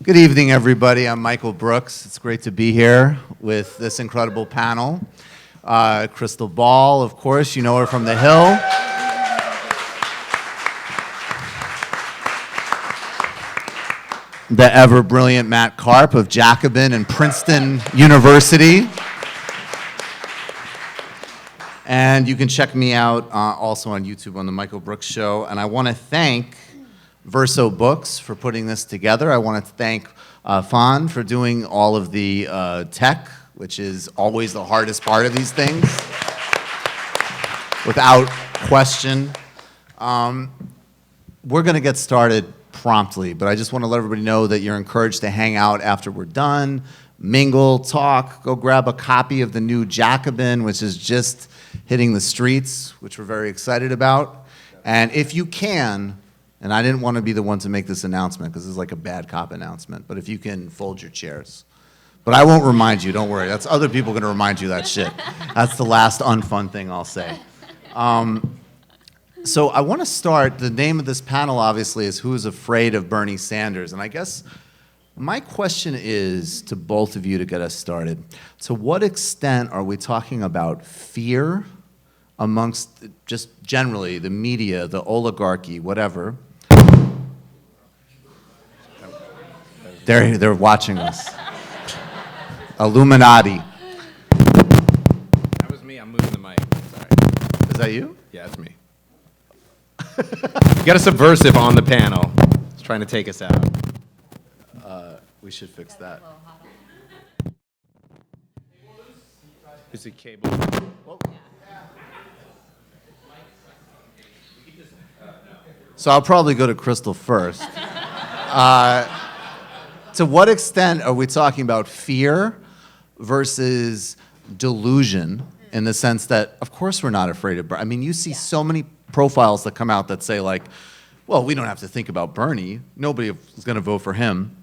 Good evening, everybody. I'm Michael Brooks. It's great to be here with this incredible panel. Krystal Ball, of course, you know her from The Hill. The ever-brilliant Matt Karp of Jacobin and Princeton University. And you can check me out also on YouTube on The Michael Brooks Show. And I want to thank Verso Books for putting this together. I want to thank Fawn for doing all of the tech, which is always the hardest part of these things, without question. We're going to get started promptly, but I just want to let everybody know that you're encouraged to hang out after we're done, mingle, talk, go grab a copy of the new Jacobin, which is just hitting the streets, which we're very excited about. And if you can, and I didn't want to be the one to make this announcement because this is like a bad cop announcement, but if you can, fold your chairs. But I won't remind you, don't worry. That's other people going to remind you that shit. That's the last unfun thing I'll say. So I want to start, the name of this panel obviously is Who's Afraid of Bernie Sanders? And I guess my question is to both of you to get us started. To what extent are we talking about fear amongst just generally the media, the oligarchy, whatever? They're watching us. Illuminati. That was me. I'm moving the mic. Sorry. Is that you? Yeah, it's me. You got a subversive on the panel. He's trying to take us out. We should fix that. Is it cable? So I'll probably go to Krystal first. To what extent are we talking about fear versus delusion in the sense that, of course, we're not afraid of Bernie. I mean, you see so many profiles that come out that say, like, well, we don't have to think about Bernie. Nobody is going to vote for him.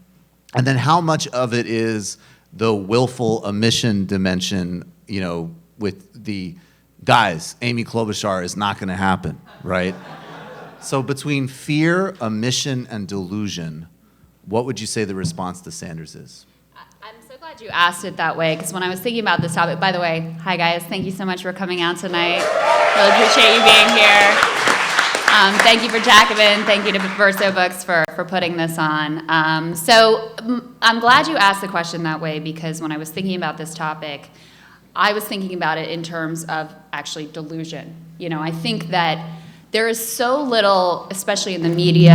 And then how much of it is the willful omission dimension, you know, with the guys, Amy Klobuchar is not going to happen, right? So between fear, omission, and delusion, what would you say the response to Sanders is? I'm so glad you asked it that way, because when I was thinking about this topic, by the way, hi guys, thank you so much for coming out tonight. Really appreciate you being here. Thank you for Jacobin, thank you to Verso Books for putting this on. So I'm glad you asked the question that way, because when I was thinking about this topic, I was thinking about it in terms of actually delusion. You know, I think that there is so little, especially in the media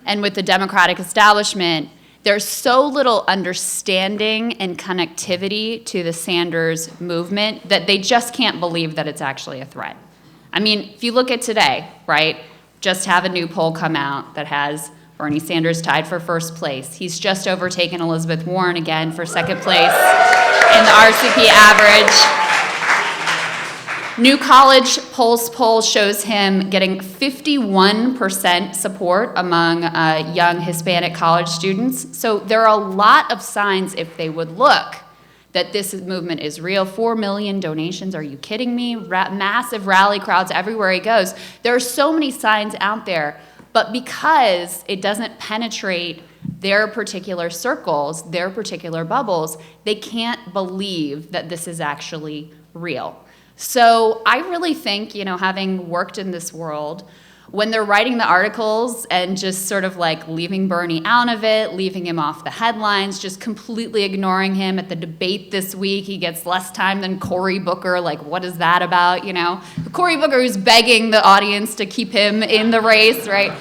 and with the Democratic establishment, there's so little understanding and connectivity to the Sanders movement that they just can't believe that it's actually a threat. I mean, if you look at today, right, just have a new poll come out that has Bernie Sanders tied for first place. He's just overtaken Elizabeth Warren again for second place in the RCP average. New College Pulse poll shows him getting 51% support among young Hispanic college students. So there are a lot of signs, if they would look, that this movement is real. 4 million donations, are you kidding me? Massive rally crowds everywhere he goes. There are so many signs out there, but because it doesn't penetrate their particular circles, their particular bubbles, they can't believe that this is actually real. So I really think, you know, having worked in this world, when they're writing the articles and just sort of like leaving Bernie out of it, leaving him off the headlines, just completely ignoring him at the debate this week, he gets less time than Cory Booker. Like, what is that about, you know? Cory Booker who's begging the audience to keep him in the race, right?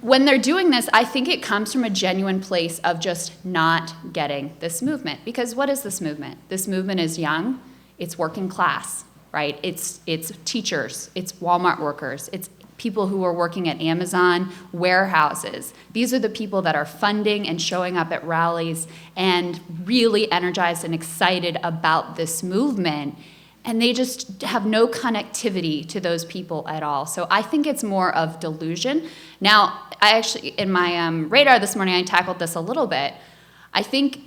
When they're doing this, I think it comes from a genuine place of just not getting this movement. Because what is this movement? This movement is young. It's working class, right? It's teachers, it's Walmart workers, it's people who are working at Amazon warehouses. These are the people that are funding and showing up at rallies and really energized and excited about this movement. And they just have no connectivity to those people at all. So I think it's more of delusion. Now, I actually, in my radar this morning, I tackled this a little bit. I think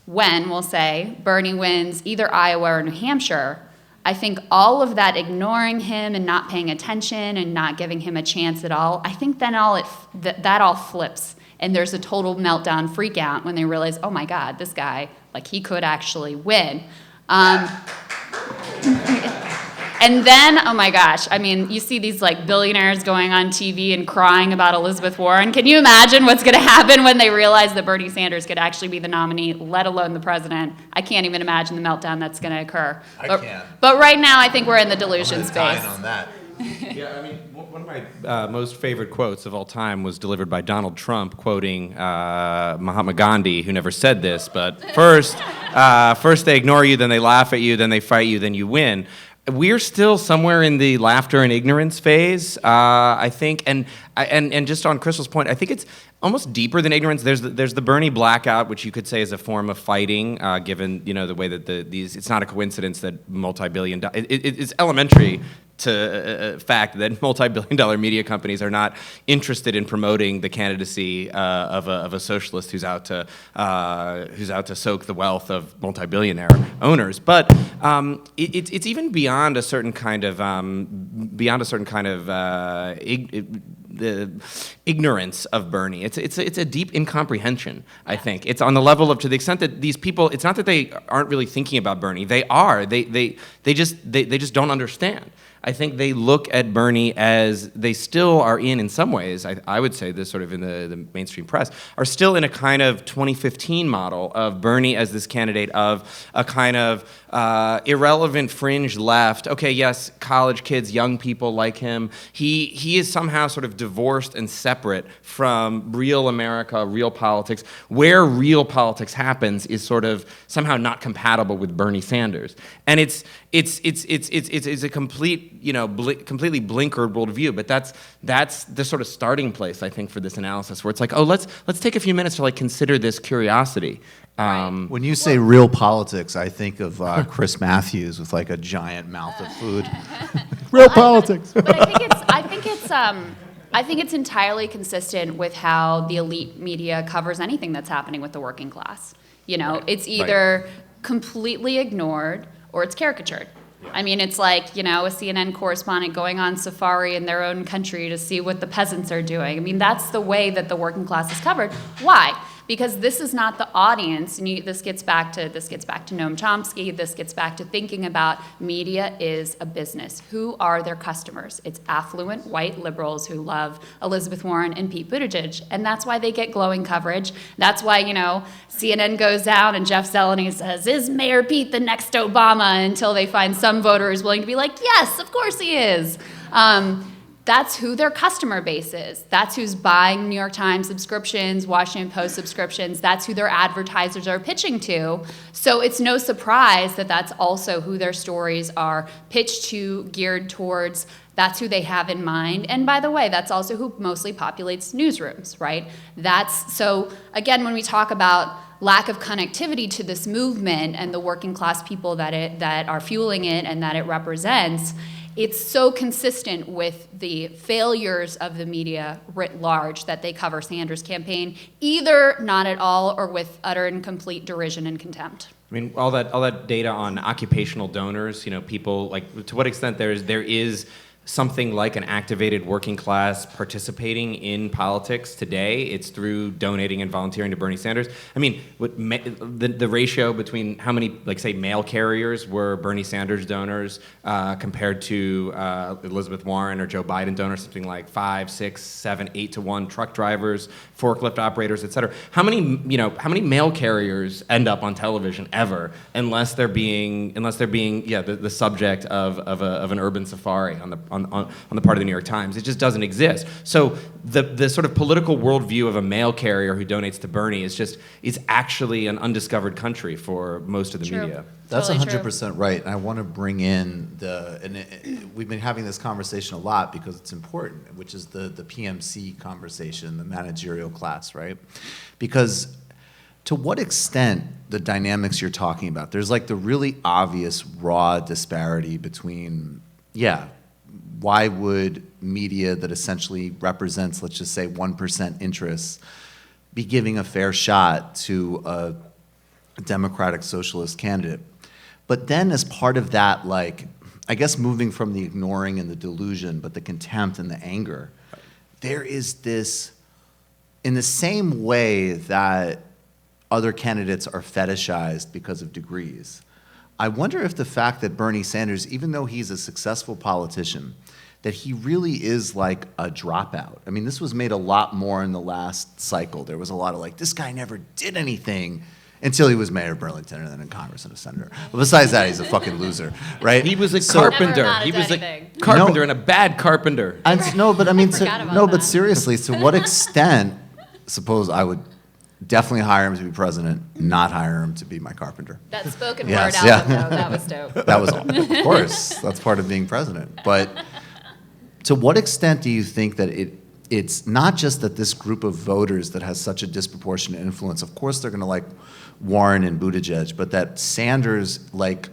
when, we'll say, Bernie wins either Iowa or New Hampshire, I think all of that ignoring him and not paying attention and not giving him a chance at all, I think then that all flips. And there's a total meltdown, freak out when they realize, oh my God, this guy, like he could actually win. And then, oh my gosh, I mean, you see these like billionaires going on TV and crying about Elizabeth Warren. Can you imagine what's going to happen when they realize that Bernie Sanders could actually be the nominee, let alone the president? I can't even imagine the meltdown that's going to occur. I can't. But right now, I think we're in the delusion space. Dying on that. Yeah, I mean, one of my most favorite quotes of all time was delivered by Donald Trump, quoting Mahatma Gandhi, who never said this, but first they ignore you, then they laugh at you, then they fight you, then you win. We're still somewhere in the laughter and ignorance phase, I think, and just on Krystal's point, I think it's almost deeper than ignorance. There's the Bernie blackout, which you could say is a form of fighting, given the way that these. It's not a coincidence that multi-billion. It's elementary to fact that multi-billion-dollar media companies are not interested in promoting the candidacy of a socialist who's out to soak the wealth of multi-billionaire owners. But it's even beyond a certain kind of the ignorance of Bernie. It's a deep incomprehension, I think. It's on the level of, to the extent that these people, it's not that they aren't really thinking about Bernie. They are. They just don't understand. I think they look at Bernie as they still are in some ways, I would say this sort of in the mainstream press, are still in a kind of 2015 model of Bernie as this candidate of a kind of irrelevant fringe left. Okay, yes, college kids, young people like him. He is somehow sort of divorced and separate from real America, real politics. Where real politics happens is sort of somehow not compatible with Bernie Sanders. And it's a complete, completely blinkered worldview. But that's the sort of starting place, I think, for this analysis, where it's like, oh, let's take a few minutes to like consider this curiosity. When you say real politics, I think of Chris Matthews with like a giant mouth of food. Real politics. But I think it's entirely consistent with how the elite media covers anything that's happening with the working class. It's either completely ignored or it's caricatured. I mean, it's like, a CNN correspondent going on safari in their own country to see what the peasants are doing. I mean, that's the way that the working class is covered. Why? Because this is not the audience, and this gets back to Noam Chomsky. This gets back to thinking about media is a business. Who are their customers? It's affluent white liberals who love Elizabeth Warren and Pete Buttigieg, and that's why they get glowing coverage. That's why CNN goes down and Jeff Zeleny says, "Is Mayor Pete the next Obama?" Until they find some voter who's willing to be like, "Yes, of course he is." That's who their customer base is. That's who's buying New York Times subscriptions, Washington Post subscriptions. That's who their advertisers are pitching to. So it's no surprise that that's also who their stories are pitched to, geared towards. That's who they have in mind. And by the way, that's also who mostly populates newsrooms, right? So again, when we talk about lack of connectivity to this movement and the working class people that are fueling it and that it represents, it's so consistent with the failures of the media writ large that they cover Sanders' campaign, either not at all or with utter and complete derision and contempt. I mean, all that data on occupational donors, people, like, to what extent there is something like an activated working class participating in politics today. It's through donating and volunteering to Bernie Sanders. I mean, the ratio between how many, like, say, mail carriers were Bernie Sanders donors compared to Elizabeth Warren or Joe Biden donors, something like 5, 6, 7, 8 to 1. Truck drivers, forklift operators, et cetera. How many mail carriers end up on television ever, unless they're being the subject of an urban safari on the part of the New York Times? It just doesn't exist. So the sort of political worldview of a mail carrier who donates to Bernie is actually an undiscovered country for most of the media. That's Totally 100% right. And I want to bring in we've been having this conversation a lot because it's important, which is the PMC conversation, the managerial class, right? Because to what extent the dynamics you're talking about, there's like the really obvious raw disparity between, why would media that essentially represents, let's just say, 1% interests be giving a fair shot to a Democratic socialist candidate? But then as part of that, like, I guess moving from the ignoring and the delusion, but the contempt and the anger, there is this in the same way that other candidates are fetishized because of degrees, I wonder if the fact that Bernie Sanders, even though he's a successful politician, that he really is like a dropout. I mean, this was made a lot more in the last cycle. There was a lot of like, this guy never did anything until he was mayor of Burlington and then in Congress and a senator. But besides that, he's a fucking loser, right? He was a Never carpenter. amounted He to was a anything. carpenter and a bad carpenter. No, but I mean, forgot about no, but that. seriously, to what extent, suppose I would definitely hire him to be president, not hire him to be my carpenter. That spoken Yes, word yeah. album, though, that was dope. That was, of course, that's part of being president. But to what extent do you think that it's not just that this group of voters that has such a disproportionate influence, of course they're going to like Warren and Buttigieg, but that Sanders like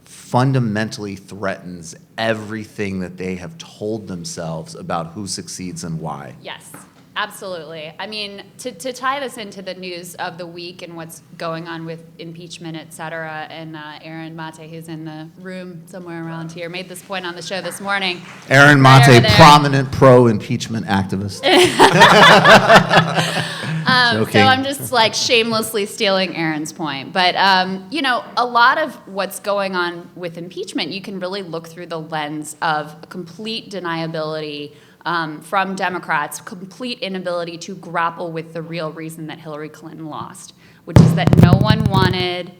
fundamentally threatens everything that they have told themselves about who succeeds and why? Yes, absolutely. I mean, to tie this into the news of the week and what's going on with impeachment, et cetera, and Aaron Mate, who's in the room somewhere around here, made this point on the show this morning. Aaron Right over Mate, there. prominent pro-impeachment activist. So Joking. I'm just like shamelessly stealing Aaron's point. But, you know, a lot of what's going on with impeachment, you can really look through the lens of a complete deniability from Democrats, complete inability to grapple with the real reason that Hillary Clinton lost, which is that no one wanted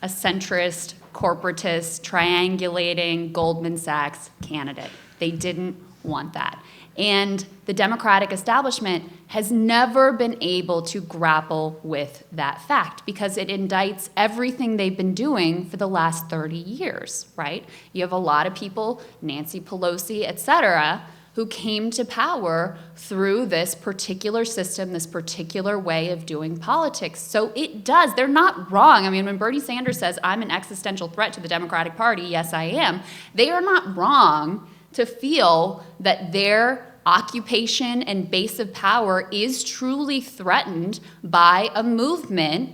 a centrist, corporatist, triangulating Goldman Sachs candidate. They didn't want that. And the Democratic establishment has never been able to grapple with that fact because it indicts everything they've been doing for the last 30 years, right? You have a lot of people, Nancy Pelosi, et cetera, who came to power through this particular system, this particular way of doing politics. So it does. They're not wrong. I mean, when Bernie Sanders says, I'm an existential threat to the Democratic Party, yes, I am, they are not wrong to feel that their occupation and base of power is truly threatened by a movement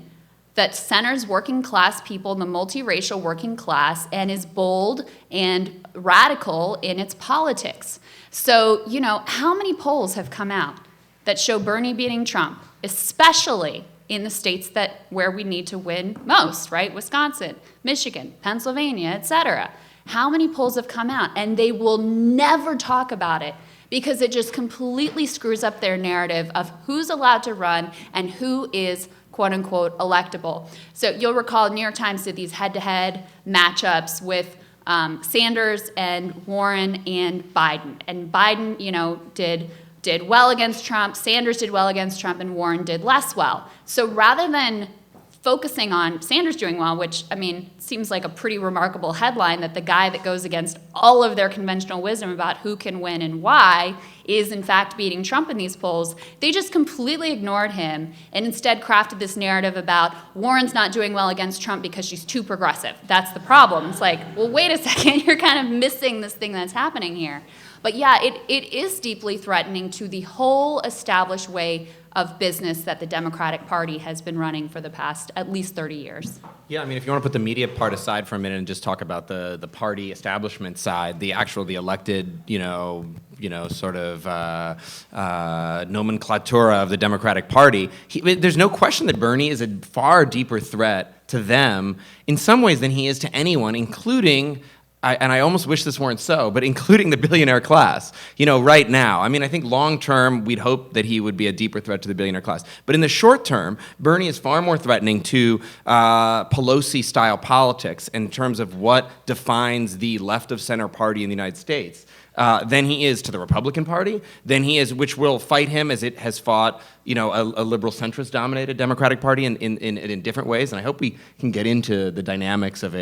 that centers working class people, the multiracial working class, and is bold and radical in its politics. So, you know, how many polls have come out that show Bernie beating Trump, especially in the states that where we need to win most, right? Wisconsin, Michigan, Pennsylvania, et cetera. How many polls have come out? And they will never talk about it because it just completely screws up their narrative of who's allowed to run and who is quote unquote electable. So you'll recall New York Times did these head-to-head matchups with Sanders and Warren and Biden. And Biden, you know, did well against Trump, Sanders did well against Trump, and Warren did less well. So rather than focusing on Sanders doing well, which, I mean, seems like a pretty remarkable headline that the guy that goes against all of their conventional wisdom about who can win and why is, in fact, beating Trump in these polls, they just completely ignored him and instead crafted this narrative about Warren's not doing well against Trump because she's too progressive. That's the problem. It's like, well, wait a second, you're kind of missing this thing that's happening here. But yeah, it is deeply threatening to the whole established way of business that the Democratic Party has been running for the past at least 30 years. Yeah, I mean, if you want to put the media part aside for a minute and just talk about the party establishment side, the elected, sort of nomenclatura of the Democratic Party, there's no question that Bernie is a far deeper threat to them in some ways than he is to anyone, including and I almost wish this weren't so, but including the billionaire class, right now. I mean, I think long term, we'd hope that he would be a deeper threat to the billionaire class. But in the short term, Bernie is far more threatening to Pelosi-style politics in terms of what defines the left of center party in the United States. Than he is to the Republican Party, than he is, which will fight him as it has fought, a liberal centrist dominated Democratic Party in different ways. And I hope we can get into the dynamics of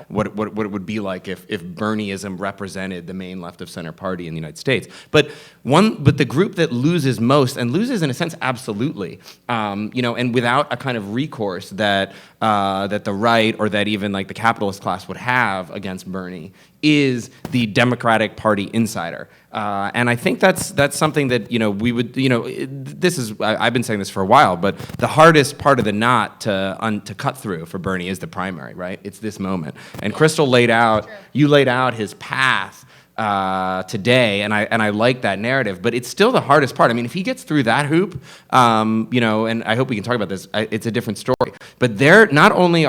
what it would be like if Bernieism represented the main left of center party in the United States. But the group that loses most, and loses in a sense absolutely, and without a kind of recourse that the right or that even like the capitalist class would have against Bernie, is the Democratic Party insider. And I think that's something that, we would, this is, I've been saying this for a while, but the hardest part of the knot to cut through for Bernie is the primary, right? It's this moment. And Krystal you laid out his path today, and I like that narrative, but it's still the hardest part. I mean, if he gets through that hoop, and I hope we can talk about this, it's a different story. But there, not only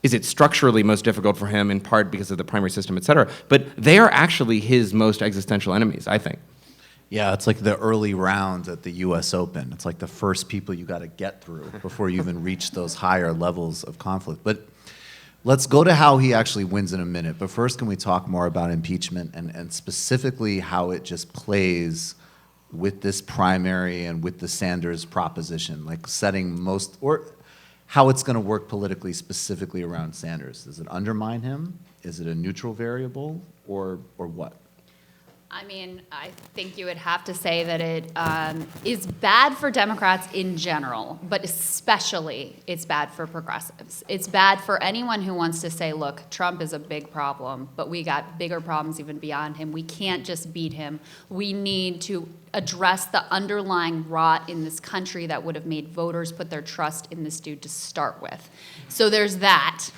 is it structurally most difficult for him, in part because of the primary system, et cetera, but they are actually his most existential enemies, I think. Yeah, it's like the early rounds at the U.S. Open. It's like the first people you got to get through before you even reach those higher levels of conflict. But let's go to how he actually wins in a minute. But first, can we talk more about impeachment and specifically how it just plays with this primary and with the Sanders proposition, like or how it's going to work politically specifically around Sanders? Does it undermine him? Is it a neutral variable or what? I mean, I think you would have to say that it is bad for Democrats in general, but especially it's bad for progressives. It's bad for anyone who wants to say, look, Trump is a big problem, but we got bigger problems even beyond him. We can't just beat him. We need to address the underlying rot in this country that would have made voters put their trust in this dude to start with. So there's that.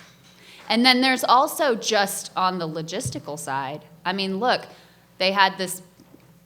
And then there's also just on the logistical side. I mean, look, they had this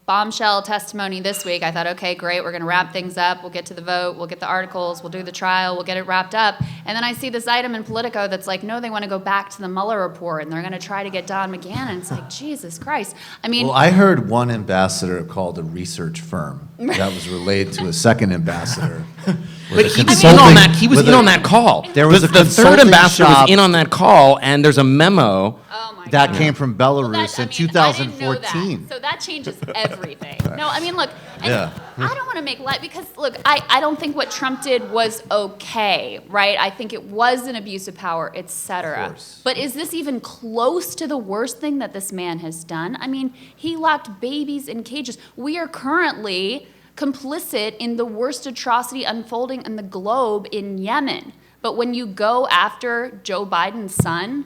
bombshell testimony this week. I thought, okay, great, we're going to wrap things up. We'll get to the vote. We'll get the articles. We'll do the trial. We'll get it wrapped up. And then I see this item in Politico that's like, no, they want to go back to the Mueller report, and they're going to try to get Don McGahn. And it's like, Jesus Christ. I mean, well, I heard one ambassador called a research firm that was related to a second ambassador. But he was in on that. He was in on that call. There was the third ambassador was in on that call, and there's a memo. oh my That God. came from Belarus Well, in I didn't know 2014. that. So that changes everything. No, I mean, look, and Yeah. I don't want to make light because, look, I don't think what Trump did was okay, right? I think it was an abuse of power, et cetera. Of course. But is this even close to the worst thing that this man has done? I mean, he locked babies in cages. We are currently complicit in the worst atrocity unfolding in the globe in Yemen. But when you go after Joe Biden's son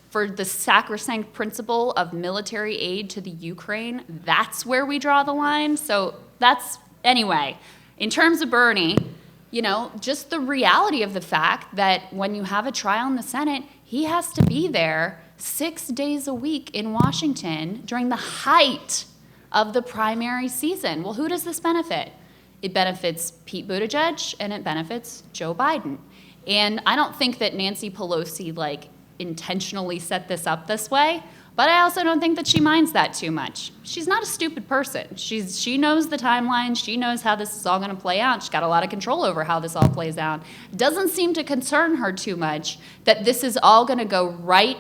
for the sacrosanct principle of military aid to the Ukraine, that's where we draw the line. So anyway, in terms of Bernie, just the reality of the fact that when you have a trial in the Senate, he has to be there 6 days a week in Washington during the height of the primary season. Well, who does this benefit? It benefits Pete Buttigieg and it benefits Joe Biden. And I don't think that Nancy Pelosi intentionally set this up this way, but I also don't think that she minds that too much. She's not a stupid person. She knows the timeline. She knows how this is all going to play out. She's got a lot of control over how this all plays out. Doesn't seem to concern her too much that this is all going to go right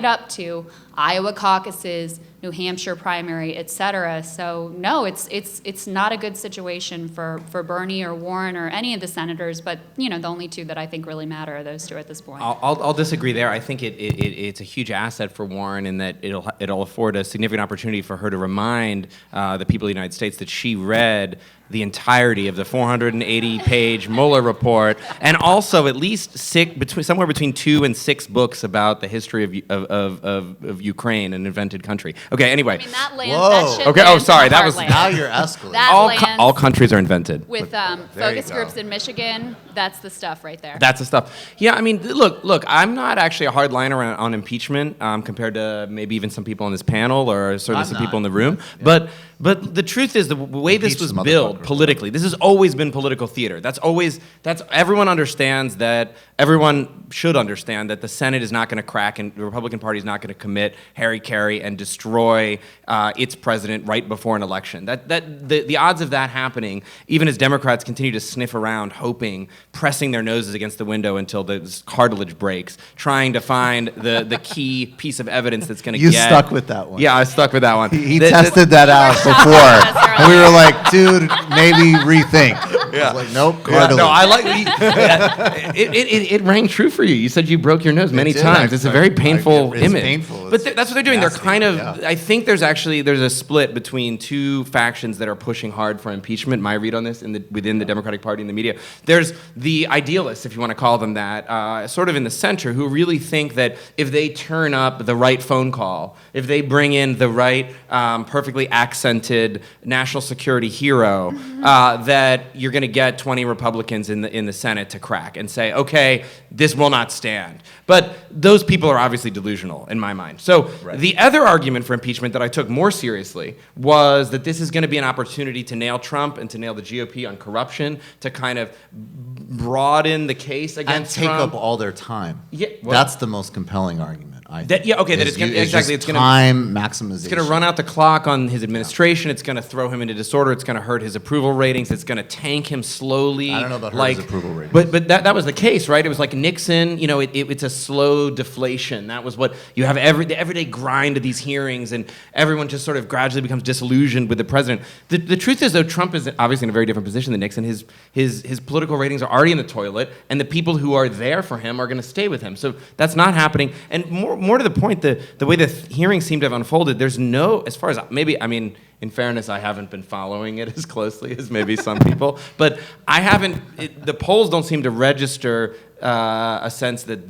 up to Iowa caucuses, New Hampshire primary, et cetera. So no, it's not a good situation for Bernie or Warren or any of the senators, but the only two that I think really matter are those two at this point. I'll disagree there. I think it's a huge asset for Warren in that it'll afford a significant opportunity for her to remind the people of the United States that she read the entirety of the 480-page Mueller report, and also at least somewhere between 2 and 6 books about the history of Ukraine, an invented country. Okay, anyway. I mean, that lands. Whoa. That shit Okay, lands sorry, in that was- Heartland. Now you're escalating. That All countries are invented. with There you focus go. groups in Michigan, that's the stuff right there. That's the stuff. Yeah, I mean, look, I'm not actually a hardliner on impeachment compared to maybe even some people on this panel or certainly I'm some not. people in the room. Yeah. But the truth is the way this Impeach was the built motherfucker. politically, this has always been political theater. Everyone understands that, everyone should understand that the Senate is not going to crack and the Republican Party is not going to commit Harry-Carry and destroy its president right before an election. The odds of that happening, even as Democrats continue to sniff around, hoping, pressing their noses against the window until the cartilage breaks, trying to find the key piece of evidence that's going to You get... stuck with that one. Yeah, I stuck with that one. He The- tested that out You were before, shocked at us and we earlier. were like, dude, maybe rethink. Yeah. I was like, nope, Yeah, cartilage. no, I like it rang true for you. You said you broke your nose many did. times. It's a very painful It's image. painful. But It's that's what they're doing. nasty. They're kind of. Yeah. I think there's a split between two factions that are pushing hard for impeachment. My read on this within the Democratic Party and the media. There's the idealists, if you want to call them that, sort of in the center, who really think that if they turn up the right phone call, if they bring in the right perfectly accented national security hero, that you're going going to get 20 Republicans in the Senate to crack and say, okay, this will not stand. But those people are obviously delusional in my mind. So the other argument for impeachment that I took more seriously was that this is going to be an opportunity to nail Trump and to nail the GOP on corruption, to kind of broaden the case against and take Trump. up all their time. Yeah, well, that's the most compelling argument. I think. That it's going to exactly. It's time maximization. It's going to run out the clock on his administration. It's going to throw him into disorder. It's going to hurt his approval ratings. It's going to tank him slowly. I don't know about hurt his approval ratings. But that was the case, right? It was like Nixon. You know, it's a slow deflation. That was what you have the everyday grind of these hearings, and everyone just sort of gradually becomes disillusioned with the president. The truth is, though, Trump is obviously in a very different position than Nixon. His political ratings are already in the toilet, and the people who are there for him are going to stay with him. So that's not happening. And more to the point, the way the hearings seem to have unfolded, there's no, as far as maybe, I mean, in fairness, I haven't been following it as closely as maybe some people, but I haven't, the polls don't seem to register a sense that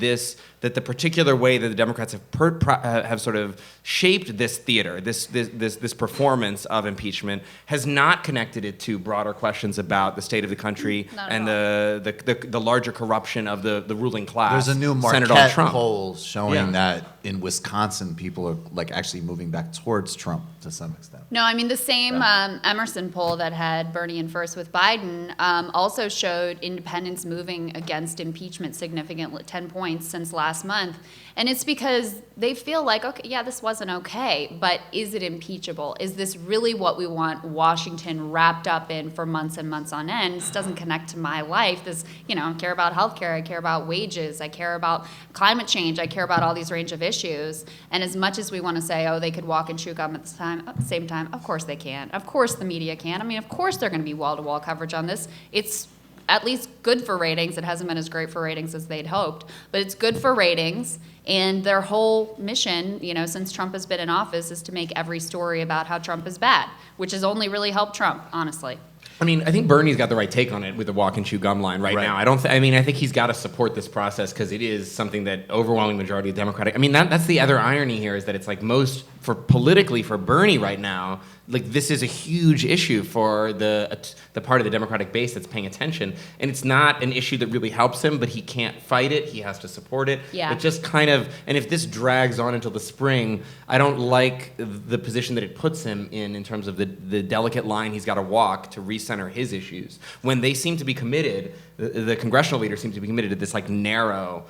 that the particular way that the Democrats have sort of shaped this theater, this performance of impeachment, has not connected it to broader questions about the state of the country and the larger corruption of the ruling class. There's a new centered on Marquette Trump. poll showing that in Wisconsin, people are like actually moving back towards Trump to some extent. No, I mean, the same Emerson poll that had Bernie in first with Biden also showed independents moving against impeachment significantly, 10 points since last month. And it's because they feel like, okay, yeah, this wasn't okay, but is it impeachable? Is this really what we want Washington wrapped up in for months and months on end? This doesn't connect to my life. This, I care about healthcare, I care about wages, I care about climate change, I care about all these range of issues. And as much as we want to say, oh, they could walk and chew gum at the same time, of course they can. Of course the media can. I mean, of course they're going to be wall-to-wall coverage on this. It's at least good for ratings. It hasn't been as great for ratings as they'd hoped, but it's good for ratings. And their whole mission, since Trump has been in office, is to make every story about how Trump is bad, which has only really helped Trump, honestly. I mean, I think Bernie's got the right take on it with the walk and chew gum line right now. I think he's got to support this process because it is something that overwhelming majority of Democratic. I mean, that's the other irony here, is that it's like politically for Bernie right now, like this is a huge issue for the part of the Democratic base that's paying attention, and it's not an issue that really helps him, but he can't fight it. He has to support it. Yeah. It just kind of, and if this drags on until the spring, I don't like the position that it puts him in terms of the delicate line he's got to walk to recenter his issues. When they seem to be committed, the congressional leaders seem to be committed to this like narrow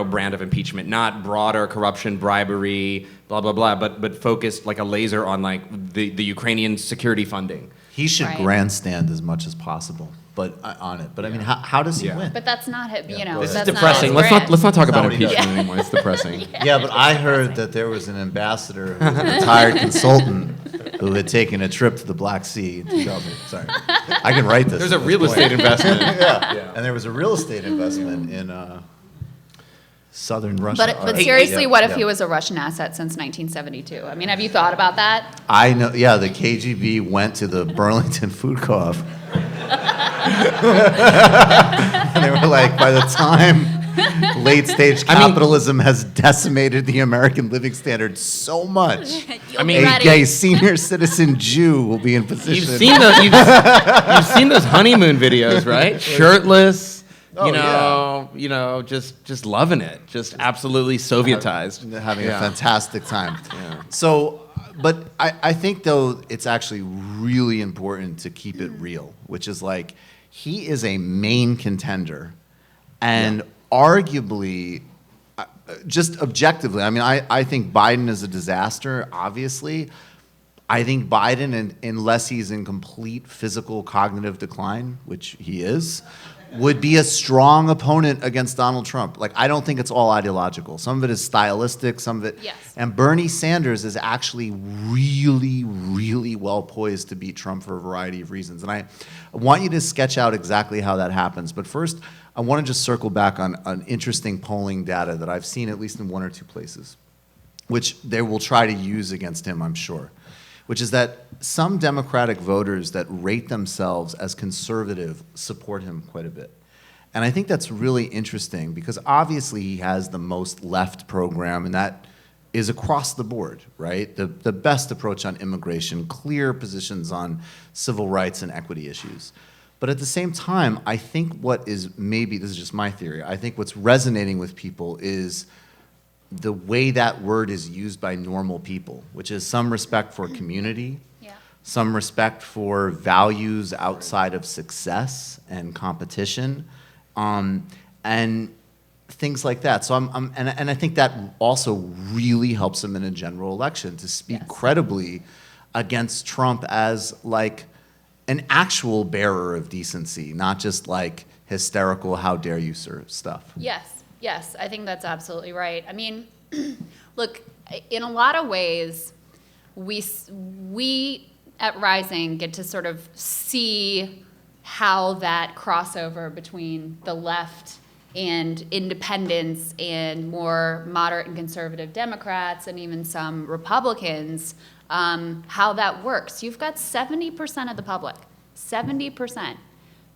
brand of impeachment, not broader corruption, bribery, blah blah blah, but focused like a laser on like the Ukrainian security funding. He should grandstand as much as possible, but on it. But I mean, how does he win? But that's not it. This that's is depressing. Not Let's not talk about what he does. impeachment anymore. It's depressing. Yeah, but I heard that there was an ambassador who was a retired consultant who had taken a trip to the Black Sea in 2000. Sorry, I can write this. There's a real estate investment. And there was a real estate investment in southern Russia. But seriously, what if he was a Russian asset since 1972? I mean, have you thought about that? I know. Yeah, the KGB went to the Burlington Food Co-op. And they were like, by the time late-stage capitalism has decimated the American living standard so much, a senior citizen Jew will be in position. You've seen those honeymoon videos, right? Shirtless. Just loving it, just absolutely Sovietized. Having a fantastic time. So, but I think, though, it's actually really important to keep it real, which is like, he is a main contender, and arguably, just objectively, I mean, I think Biden is a disaster, obviously. I think Biden, unless he's in complete physical cognitive decline, which he is, would be a strong opponent against Donald Trump. Like, I don't think it's all ideological. Some of it is stylistic, some of it. Yes. And Bernie Sanders is actually really, really well poised to beat Trump for a variety of reasons. And I want you to sketch out exactly how that happens. But first, I want to just circle back on interesting polling data that I've seen at least in one or two places, which they will try to use against him, I'm sure, which is that some Democratic voters that rate themselves as conservative support him quite a bit. And I think that's really interesting because obviously he has the most left program, and that is across the board, right? The best approach on immigration, clear positions on civil rights and equity issues. But at the same time, I think what is maybe, this is just my theory, I think what's resonating with people is the way that word is used by normal people, which is some respect for community, some respect for values outside of success and competition, and things like that. So and I think that also really helps him in a general election to speak credibly against Trump as like an actual bearer of decency, not just like hysterical, how dare you, sir, stuff. Yes, I think that's absolutely right. I mean, look, in a lot of ways, we at Rising get to sort of see how that crossover between the left and independents and more moderate and conservative Democrats and even some Republicans, how that works. You've got 70% of the public, 70%,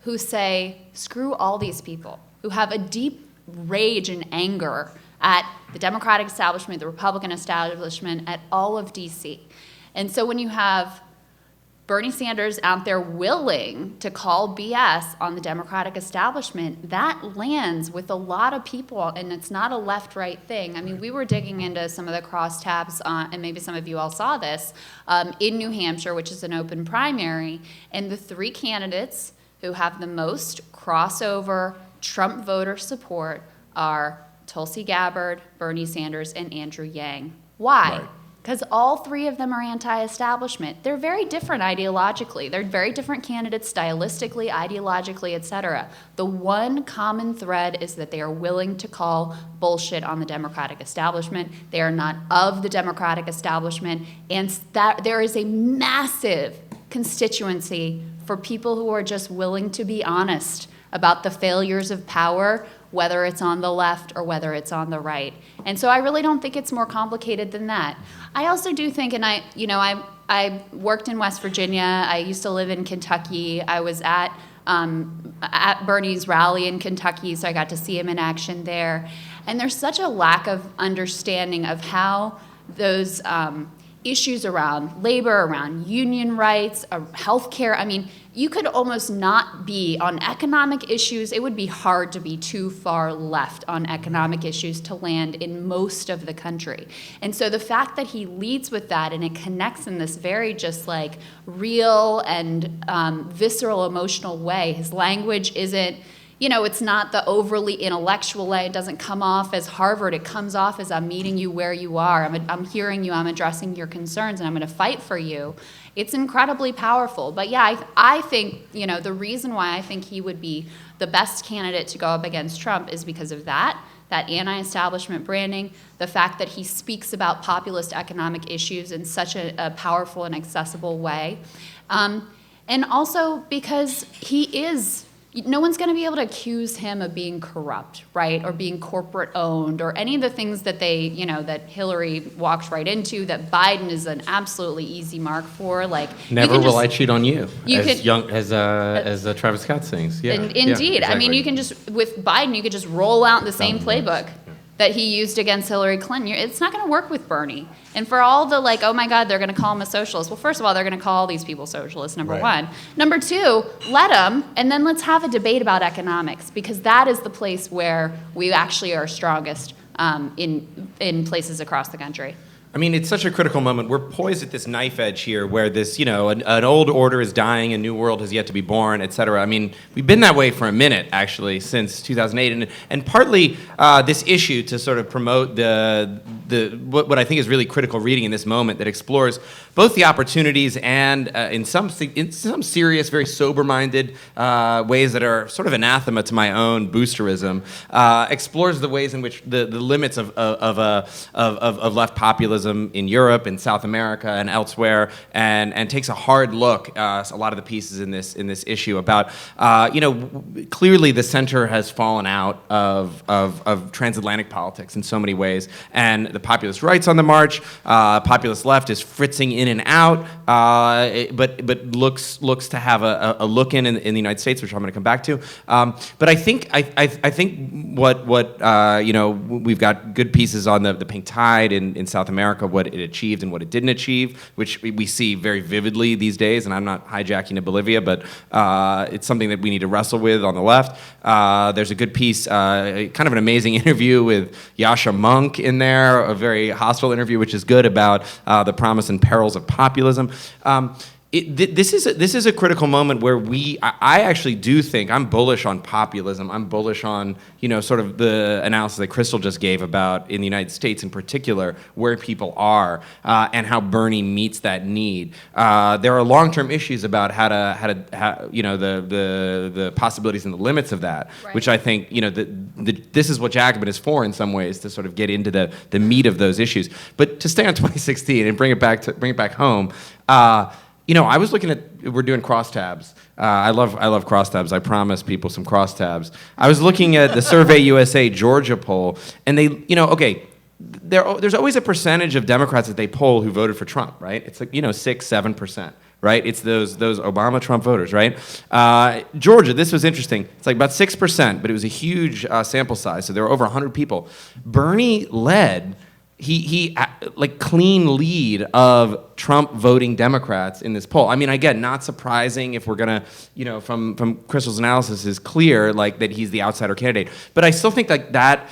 who say, screw all these people, who have a deep rage and anger at the Democratic establishment, the Republican establishment, at all of DC. And so when you have Bernie Sanders out there willing to call BS on the Democratic establishment, that lands with a lot of people, and it's not a left-right thing. I mean, we were digging into some of the crosstabs, and maybe some of you all saw this, in New Hampshire, which is an open primary, and the three candidates who have the most crossover Trump voter support are Tulsi Gabbard, Bernie Sanders, and Andrew Yang. Why? Right. Because all three of them are anti-establishment. They're very different ideologically. They're very different candidates stylistically, ideologically, et cetera. The one common thread is that they are willing to call bullshit on the Democratic establishment. They are not of the Democratic establishment. And that there is a massive constituency for people who are just willing to be honest about the failures of power, whether it's on the left or whether it's on the right. And so I really don't think it's more complicated than that. I also do think, and I worked in West Virginia. I used to live in Kentucky. I was at Bernie's rally in Kentucky, so I got to see him in action there. And there's such a lack of understanding of how those issues around labor, around union rights, healthcare. I mean, you could almost not be on economic issues. It would be hard to be too far left on economic issues to land in most of the country. And so the fact that he leads with that and it connects in this very just like real and visceral emotional way. His language isn't, it's not the overly intellectual way. It doesn't come off as Harvard. It comes off as I'm meeting you where you are. I'm hearing you. I'm addressing your concerns, and I'm going to fight for you. It's incredibly powerful. But yeah, I think, the reason why I think he would be the best candidate to go up against Trump is because of that anti-establishment branding, the fact that he speaks about populist economic issues in such a powerful and accessible way. And also because no one's going to be able to accuse him of being corrupt, right, or being corporate owned, or any of the things that that Hillary walked right into, that Biden is an absolutely easy mark for. Like, never will I cheat on you, as Travis Scott sings. Yeah, indeed. Exactly. I mean, you can with Biden, you could just roll out the same playbook that he used against Hillary Clinton. It's not going to work with Bernie. And for all the oh my God, they're going to call him a socialist. Well, first of all, they're going to call these people socialists, number one. Number two, let them, and then let's have a debate about economics, because that is the place where we actually are strongest in places across the country. I mean, it's such a critical moment. We're poised at this knife edge here where this, an old order is dying, a new world has yet to be born, et cetera. I mean, we've been that way for a minute, actually, since 2008. And partly this issue to sort of promote what I think is really critical reading in this moment that explores both the opportunities and in some serious, very sober-minded ways that are sort of anathema to my own boosterism, explores the ways in which the limits of left populism in Europe, in South America, and elsewhere, and takes a hard look. A lot of the pieces in this issue about clearly the center has fallen out of transatlantic politics in so many ways, and the populist right's on the march. Populist left is fritzing in and out, but looks to have a look in the United States, which I'm going to come back to. But I think what we've got good pieces on the pink tide in South America, what it achieved and what it didn't achieve, which we see very vividly these days. And I'm not hijacking to Bolivia, but it's something that we need to wrestle with on the left. There's a good piece, kind of an amazing interview with Yasha Monk in there, a very hostile interview, which is good, about the promise and perils of populism. This is a critical moment where I actually do think I'm bullish on populism. I'm bullish on sort of the analysis that Krystal just gave about in the United States in particular where people are and how Bernie meets that need. There are long-term issues about how the possibilities and the limits of that, right. Which I think this is what Jacobin is for in some ways, to sort of get into the meat of those issues. But to stay on 2016 and bring it back home. I was looking at, we're doing crosstabs. I love crosstabs. I promise people some crosstabs. I was looking at the Survey USA Georgia poll, and they, there's always a percentage of Democrats that they poll who voted for Trump, right? It's like, 6-7%, right? It's those Obama Trump voters, right? Georgia, this was interesting. It's like about 6%, but it was a huge sample size, so there were over 100 people. Bernie led. He like clean lead of Trump voting Democrats in this poll. I mean, again, not surprising if we're gonna, from Krystal's analysis is clear, like that he's the outsider candidate. But I still think like that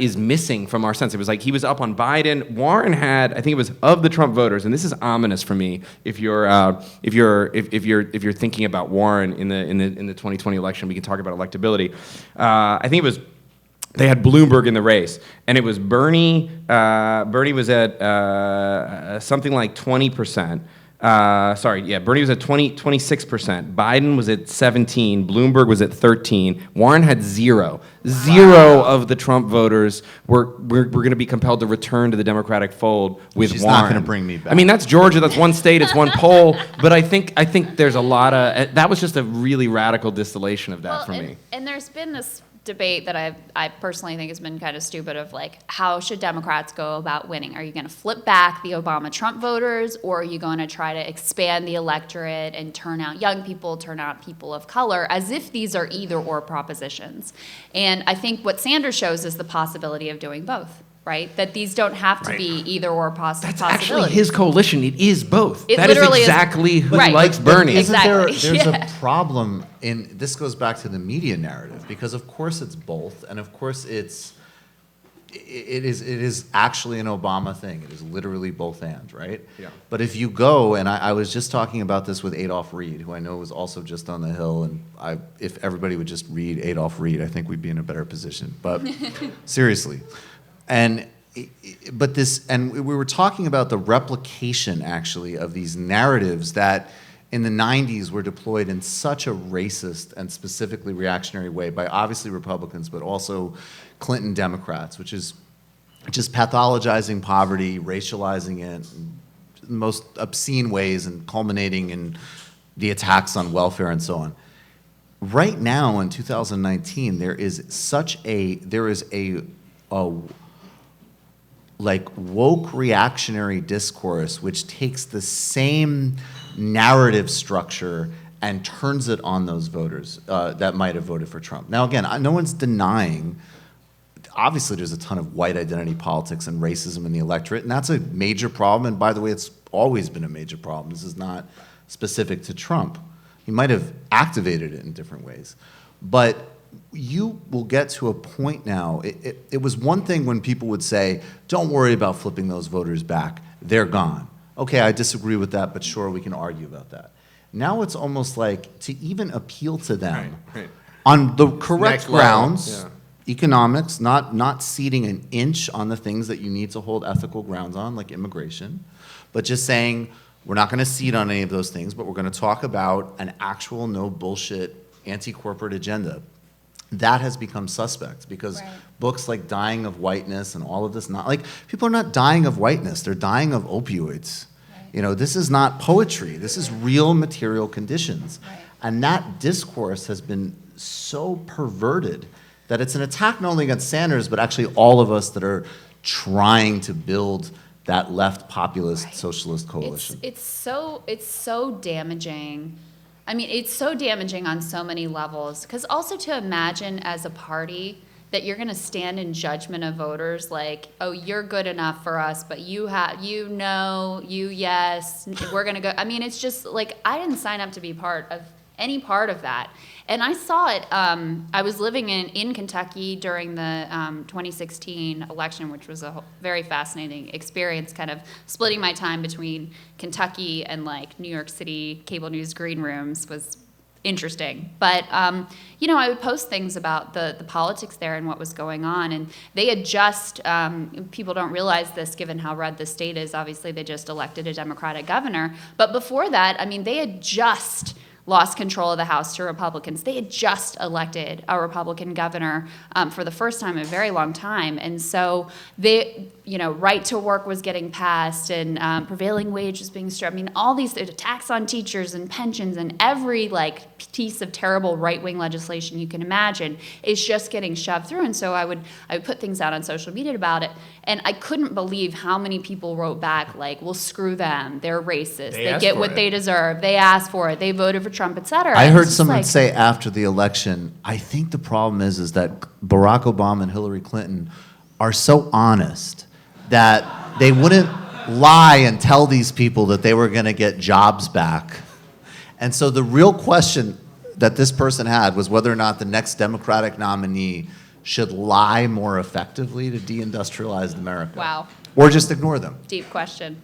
is missing from our sense. It was like he was up on Biden. Warren had, I think it was of the Trump voters, and this is ominous for me if you're thinking about Warren in the 2020 election. We can talk about electability. I think it was. They had Bloomberg in the race, and it was Bernie. Bernie was at something like 20%. Bernie was at 26%. Biden was at 17%. Bloomberg was at 13%. Warren had 0. Zero of the Trump voters were going to be compelled to return to the Democratic fold with She's Warren. Not going to bring me back. I mean, that's Georgia. That's one state. It's one poll. But I think there's a lot of that was just a really radical distillation of that for me. And there's been this debate that I personally think has been kind of stupid of like, how should Democrats go about winning? Are you going to flip back the Obama-Trump voters, or are you going to try to expand the electorate and turn out young people, turn out people of color, as if these are either-or propositions? And I think what Sanders shows is the possibility of doing both. Right? That these don't have to be either-or possibilities. That's actually his coalition. It is both. It that is literally exactly who right. likes Bernie. Exactly. There's a problem in, this goes back to the media narrative, because of course it's both, and of course it is actually an Obama thing. It is literally both and, right? Yeah. But if you go, and I was just talking about this with Adolph Reed, who I know was also just on the Hill, and if everybody would just read Adolph Reed, I think we'd be in a better position. But seriously. But we were talking about the replication, actually, of these narratives that in the 90s were deployed in such a racist and specifically reactionary way by obviously Republicans, but also Clinton Democrats, which is just pathologizing poverty, racializing it in the most obscene ways, and culminating in the attacks on welfare and so on. Right now, in 2019, there is a like woke reactionary discourse which takes the same narrative structure and turns it on those voters that might have voted for Trump. Now again, no one's denying, obviously there's a ton of white identity politics and racism in the electorate, and that's a major problem, and by the way, it's always been a major problem. This is not specific to Trump. He might have activated it in different ways. But you will get to a point now, it was one thing when people would say, don't worry about flipping those voters back, they're gone. Okay, I disagree with that, but sure, we can argue about that. Now it's almost like to even appeal to them right. on the correct grounds, yeah. Economics, not ceding an inch on the things that you need to hold ethical grounds on, like immigration, but just saying, we're not gonna cede on any of those things, but we're gonna talk about an actual no bullshit anti-corporate agenda. That has become suspect because books like Dying of Whiteness and all of this, not like, people are not dying of whiteness, they're dying of opioids. Right. This is not poetry, this is real material conditions. Right. And that discourse has been so perverted that it's an attack not only against Sanders, but actually all of us that are trying to build that left populist socialist coalition. It's so damaging. I mean, it's so damaging on so many levels. Because also to imagine as a party that you're going to stand in judgment of voters like, oh, you're good enough for us, but you yes, we're going to go. I mean, it's just like, I didn't sign up to be any part of that. And I saw it, I was living in Kentucky during the 2016 election, which was a very fascinating experience, kind of splitting my time between Kentucky and like New York City cable news green rooms was interesting. But, I would post things about the politics there and what was going on. And they had just, people don't realize this given how red the state is. Obviously, they just elected a Democratic governor. But before that, I mean, they had just lost control of the House to Republicans. They had just elected a Republican governor for the first time in a very long time. And so right to work was getting passed and prevailing wage was being struck. I mean, all these attacks on teachers and pensions and every piece of terrible right-wing legislation you can imagine is just getting shoved through. And so I would put things out on social media about it. And I couldn't believe how many people wrote back like, well, screw them. They're racist. They get what they deserve. They asked for it. They voted for Trump, et cetera. I heard someone say after the election, I think the problem is that Barack Obama and Hillary Clinton are so honest that they wouldn't lie and tell these people that they were going to get jobs back. And so the real question that this person had was whether or not the next Democratic nominee should lie more effectively to deindustrialize America. Wow. Or just ignore them. Deep question.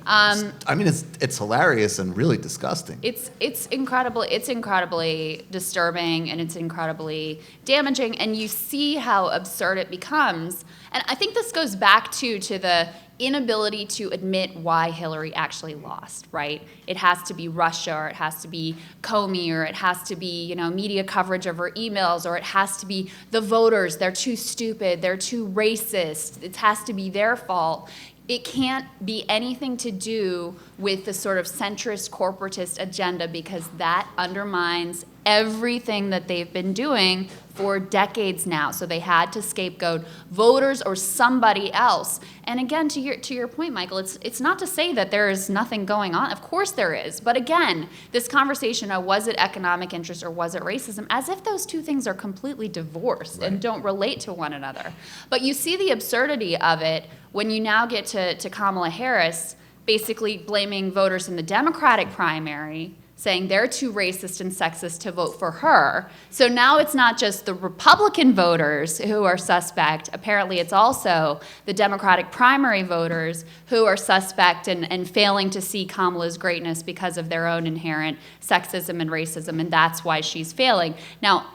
I mean, it's hilarious and really disgusting. It's incredible. It's incredibly disturbing and it's incredibly damaging. And you see how absurd it becomes. And I think this goes back to the inability to admit why Hillary actually lost, right? It has to be Russia, or it has to be Comey, or it has to be, media coverage of her emails, or it has to be the voters. They're too stupid. They're too racist. It has to be their fault. It can't be anything to do with the sort of centrist corporatist agenda, because that undermines everything that they've been doing for decades now. So they had to scapegoat voters or somebody else. And again, to your point, Michael, it's not to say that there is nothing going on. Of course there is. But again, this conversation of was it economic interest or was it racism, as if those two things are completely divorced and don't relate to one another. But you see the absurdity of it when you now get to Kamala Harris basically blaming voters in the Democratic primary, saying they're too racist and sexist to vote for her. So now it's not just the Republican voters who are suspect. Apparently it's also the Democratic primary voters who are suspect and failing to see Kamala's greatness because of their own inherent sexism and racism, and that's why she's failing. Now,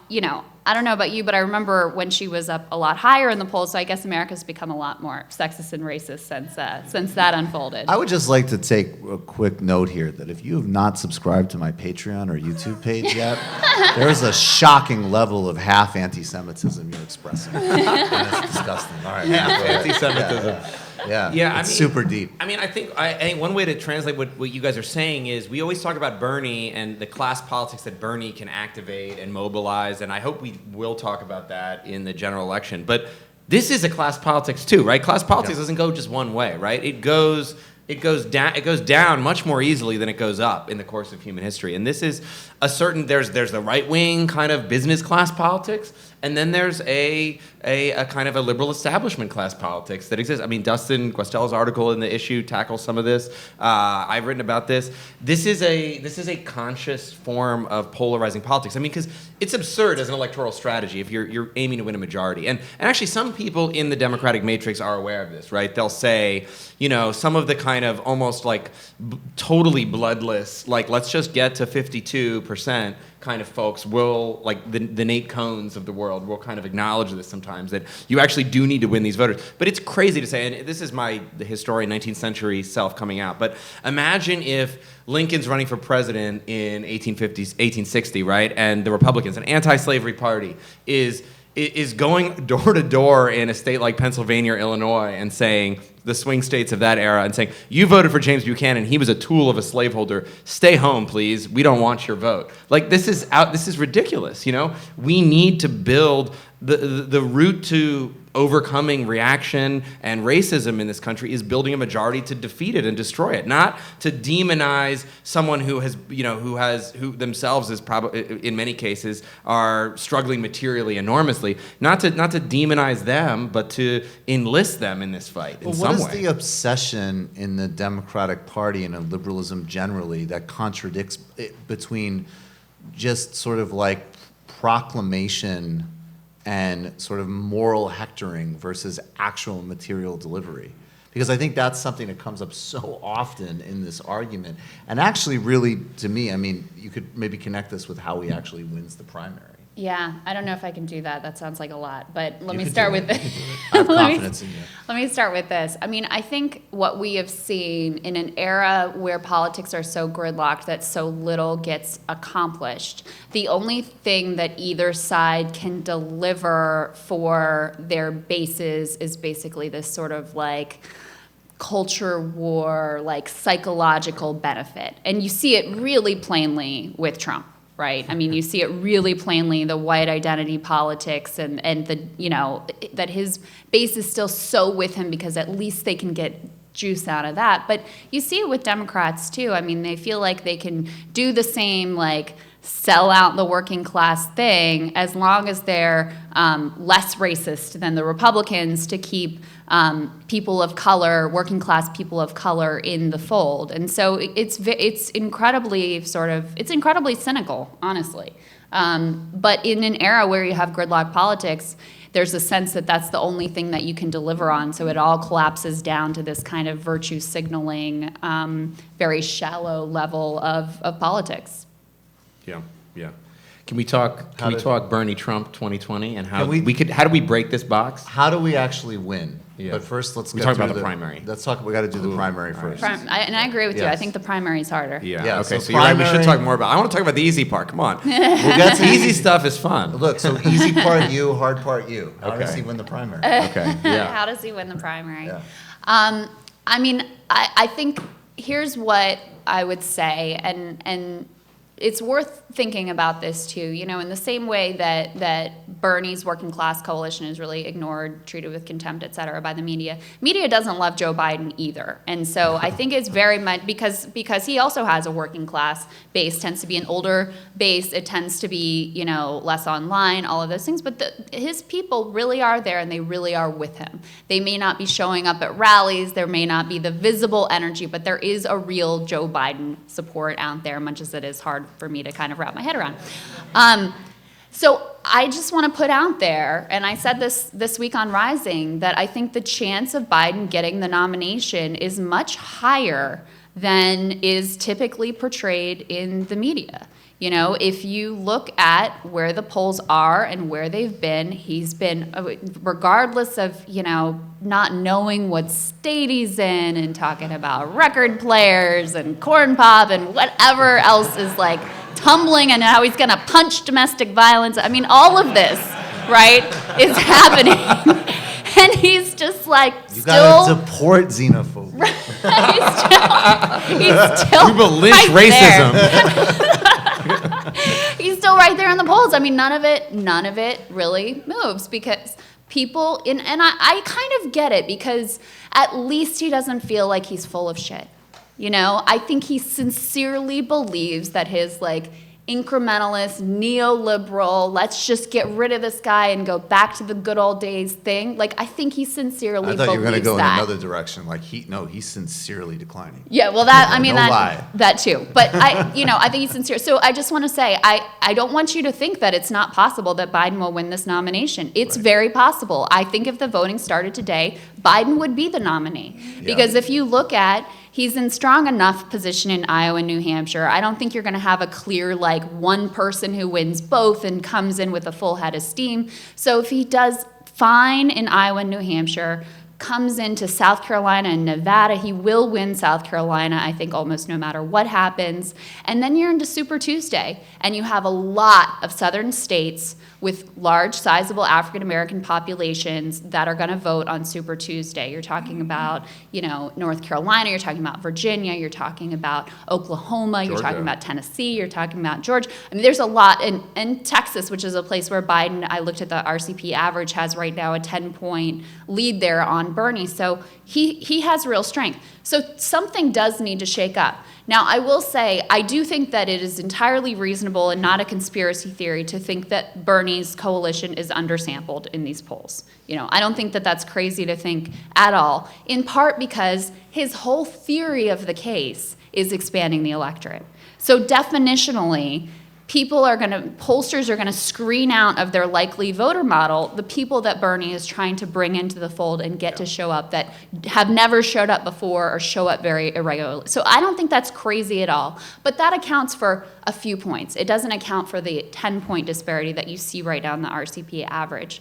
I don't know about you, but I remember when she was up a lot higher in the polls, so I guess America's become a lot more sexist and racist since that unfolded. I would just like to take a quick note here that if you have not subscribed to my Patreon or YouTube page yet, there's a shocking level of half anti-Semitism you're expressing. And it's disgusting. All right, half anti-Semitism. Yeah, it's super deep. I mean, I think one way to translate what you guys are saying is we always talk about Bernie and the class politics that Bernie can activate and mobilize, and I hope we will talk about that in the general election. But this is a class politics too, right? Class politics doesn't go just one way, right? It goes down much more easily than it goes up in the course of human history. And this is there's the right wing kind of business class politics, and then there's a kind of a liberal establishment class politics that exists. I mean, Dustin Guastella's article in the issue tackles some of this. I've written about this. This is a conscious form of polarizing politics. I mean, because it's absurd as an electoral strategy if you're aiming to win a majority. And actually, some people in the Democratic matrix are aware of this, right? They'll say, some of the kind of almost like totally bloodless, like let's just get to 52% kind of folks will, like the Nate Cohns of the world, will kind of acknowledge this sometimes, that you actually do need to win these voters. But it's crazy to say, and this is the historian 19th century self coming out, but imagine if Lincoln's running for president in 1860, right? And the Republicans, an anti-slavery party, is going door to door in a state like Pennsylvania or Illinois and saying, the swing states of that era and saying, you voted for James Buchanan, he was a tool of a slaveholder, stay home, please, we don't want your vote. Like, this is ridiculous, you know? We need to build the route to overcoming reaction and racism in this country is building a majority to defeat it and destroy it, not to demonize someone who has, you know, who themselves is probably in many cases are struggling materially enormously. Not to demonize them, but to enlist them in this fight in some way. What is the obsession in the Democratic Party and in liberalism generally that contradicts it between just sort of like proclamation and sort of moral hectoring versus actual material delivery? Because I think that's something that comes up so often in this argument. And actually, really, to me, I mean, you could maybe connect this with how he actually wins the primary. Yeah, I don't know if I can do that. That sounds like a lot. But let You me could start do with it. this. You could do it. I have confidence in you. Let me start with this. I mean, I think what we have seen in an era where politics are so gridlocked that so little gets accomplished, the only thing that either side can deliver for their bases is basically this sort of like culture war, like psychological benefit. And you see it really plainly with Trump. Right. I mean, you see it really plainly, the white identity politics and the, you know, that his base is still so with him because at least they can get juice out of that. But you see it with Democrats, too. I mean, they feel like they can do the same, like, sell out the working class thing as long as they're less racist than the Republicans to keep people of color, working class people of color in the fold. And so it's incredibly cynical, honestly. But in an era where you have gridlock politics, there's a sense that that's the only thing that you can deliver on. So it all collapses down to this kind of virtue signaling, very shallow level of politics. Yeah. Can we talk Bernie Trump 2020 and how how do we break this box? How do we actually win? Yeah. But first, let's We get talk through about the primary. We got to do the primary first. And I agree with you. I Yes. think the primary is harder. Yeah. Okay, Okay. so So you're right. We should primary- talk more about. I want to talk about the easy part. Come on. We'll get to Easy stuff is fun. Look, so easy part you, hard part you. How does Okay. he win the primary? Okay. Yeah. How does he win the primary? Yeah. I mean, I think here's what I would say, and it's worth thinking about this too. You know, in the same way that Bernie's working class coalition is really ignored, treated with contempt, et cetera, by the media. Media doesn't love Joe Biden either, and so I think it's very much because he also has a working class base. Tends to be an older base. It tends to be less online, all of those things. But his people really are there, and they really are with him. They may not be showing up at rallies. There may not be the visible energy, but there is a real Joe Biden support out there, much as it is hard for me to kind of wrap my head around. So I just want to put out there, and I said this week on Rising, that I think the chance of Biden getting the nomination is much higher than is typically portrayed in the media. You know, if you look at where the polls are and where they've been, he's been, regardless of, not knowing what state he's in and talking about record players and corn pop and whatever else is like tumbling and how he's going to punch domestic violence. I mean, all of this, right, is happening. And he's just like You gotta deport xenophobia. he's still We will lynch right racism. there. He's still right there in the polls. I mean, none of it really moves because people and I kind of get it because at least he doesn't feel like he's full of shit. I think he sincerely believes that his incrementalist, neoliberal, let's just get rid of this guy and go back to the good old days thing. I think he sincerely believes that. I thought you were going to go in another direction. He's sincerely declining. Yeah, well, that too. But I think he's sincere. So I just want to say, I don't want you to think that it's not possible that Biden will win this nomination. It's very possible. I think if the voting started today, Biden would be the nominee. Yeah. Because if you look at, he's in strong enough position in Iowa and New Hampshire. I don't think you're going to have a clear, one person who wins both and comes in with a full head of steam. So if he does fine in Iowa and New Hampshire, comes into South Carolina and Nevada. He will win South Carolina, I think, almost no matter what happens. And then you're into Super Tuesday, and you have a lot of southern states with large, sizable African-American populations that are going to vote on Super Tuesday. You're talking about, North Carolina, you're talking about Virginia, you're talking about Oklahoma, you're talking about Tennessee, you're talking about Georgia. I mean, there's a lot. In Texas, which is a place where Biden, I looked at the RCP average, has right now a 10-point lead there on Bernie. So he has real strength. So something does need to shake up. Now, I will say, I do think that it is entirely reasonable and not a conspiracy theory to think that Bernie's coalition is undersampled in these polls. I don't think that that's crazy to think at all, in part because his whole theory of the case is expanding the electorate. So definitionally, pollsters are going to screen out of their likely voter model the people that Bernie is trying to bring into the fold and get to show up that have never showed up before or show up very irregularly. So I don't think that's crazy at all. But that accounts for a few points. It doesn't account for the 10-point disparity that you see right now in the RCP average.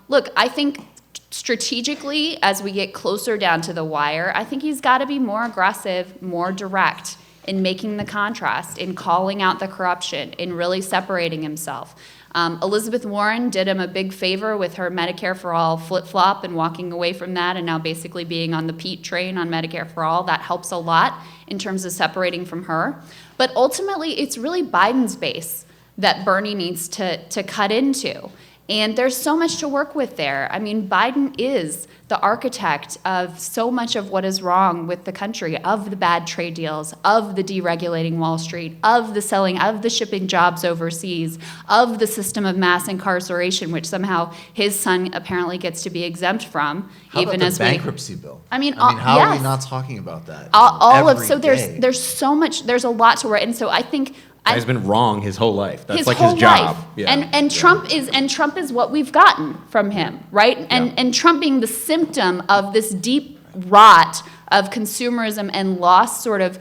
Look, I think strategically, as we get closer down to the wire, I think he's got to be more aggressive, more direct in making the contrast, in calling out the corruption, in really separating himself. Elizabeth Warren did him a big favor with her Medicare for All flip-flop and walking away from that and now basically being on the Pete train on Medicare for All. That helps a lot in terms of separating from her. But ultimately, it's really Biden's base that Bernie needs to cut into. And there's so much to work with there. I mean, Biden is the architect of so much of what is wrong with the country, of the bad trade deals, of the deregulating Wall Street, of the selling, of the shipping jobs overseas, of the system of mass incarceration, which somehow his son apparently gets to be exempt from. How even about as the bankruptcy bill? I mean, how are we yes. not talking about that? There's so much, there's a lot to write. And so I think Guy's been wrong his whole life. That's like whole his job. life. Yeah. And Trump is what we've gotten from him, right? And Trump being the symptom of this deep rot of consumerism and lost sort of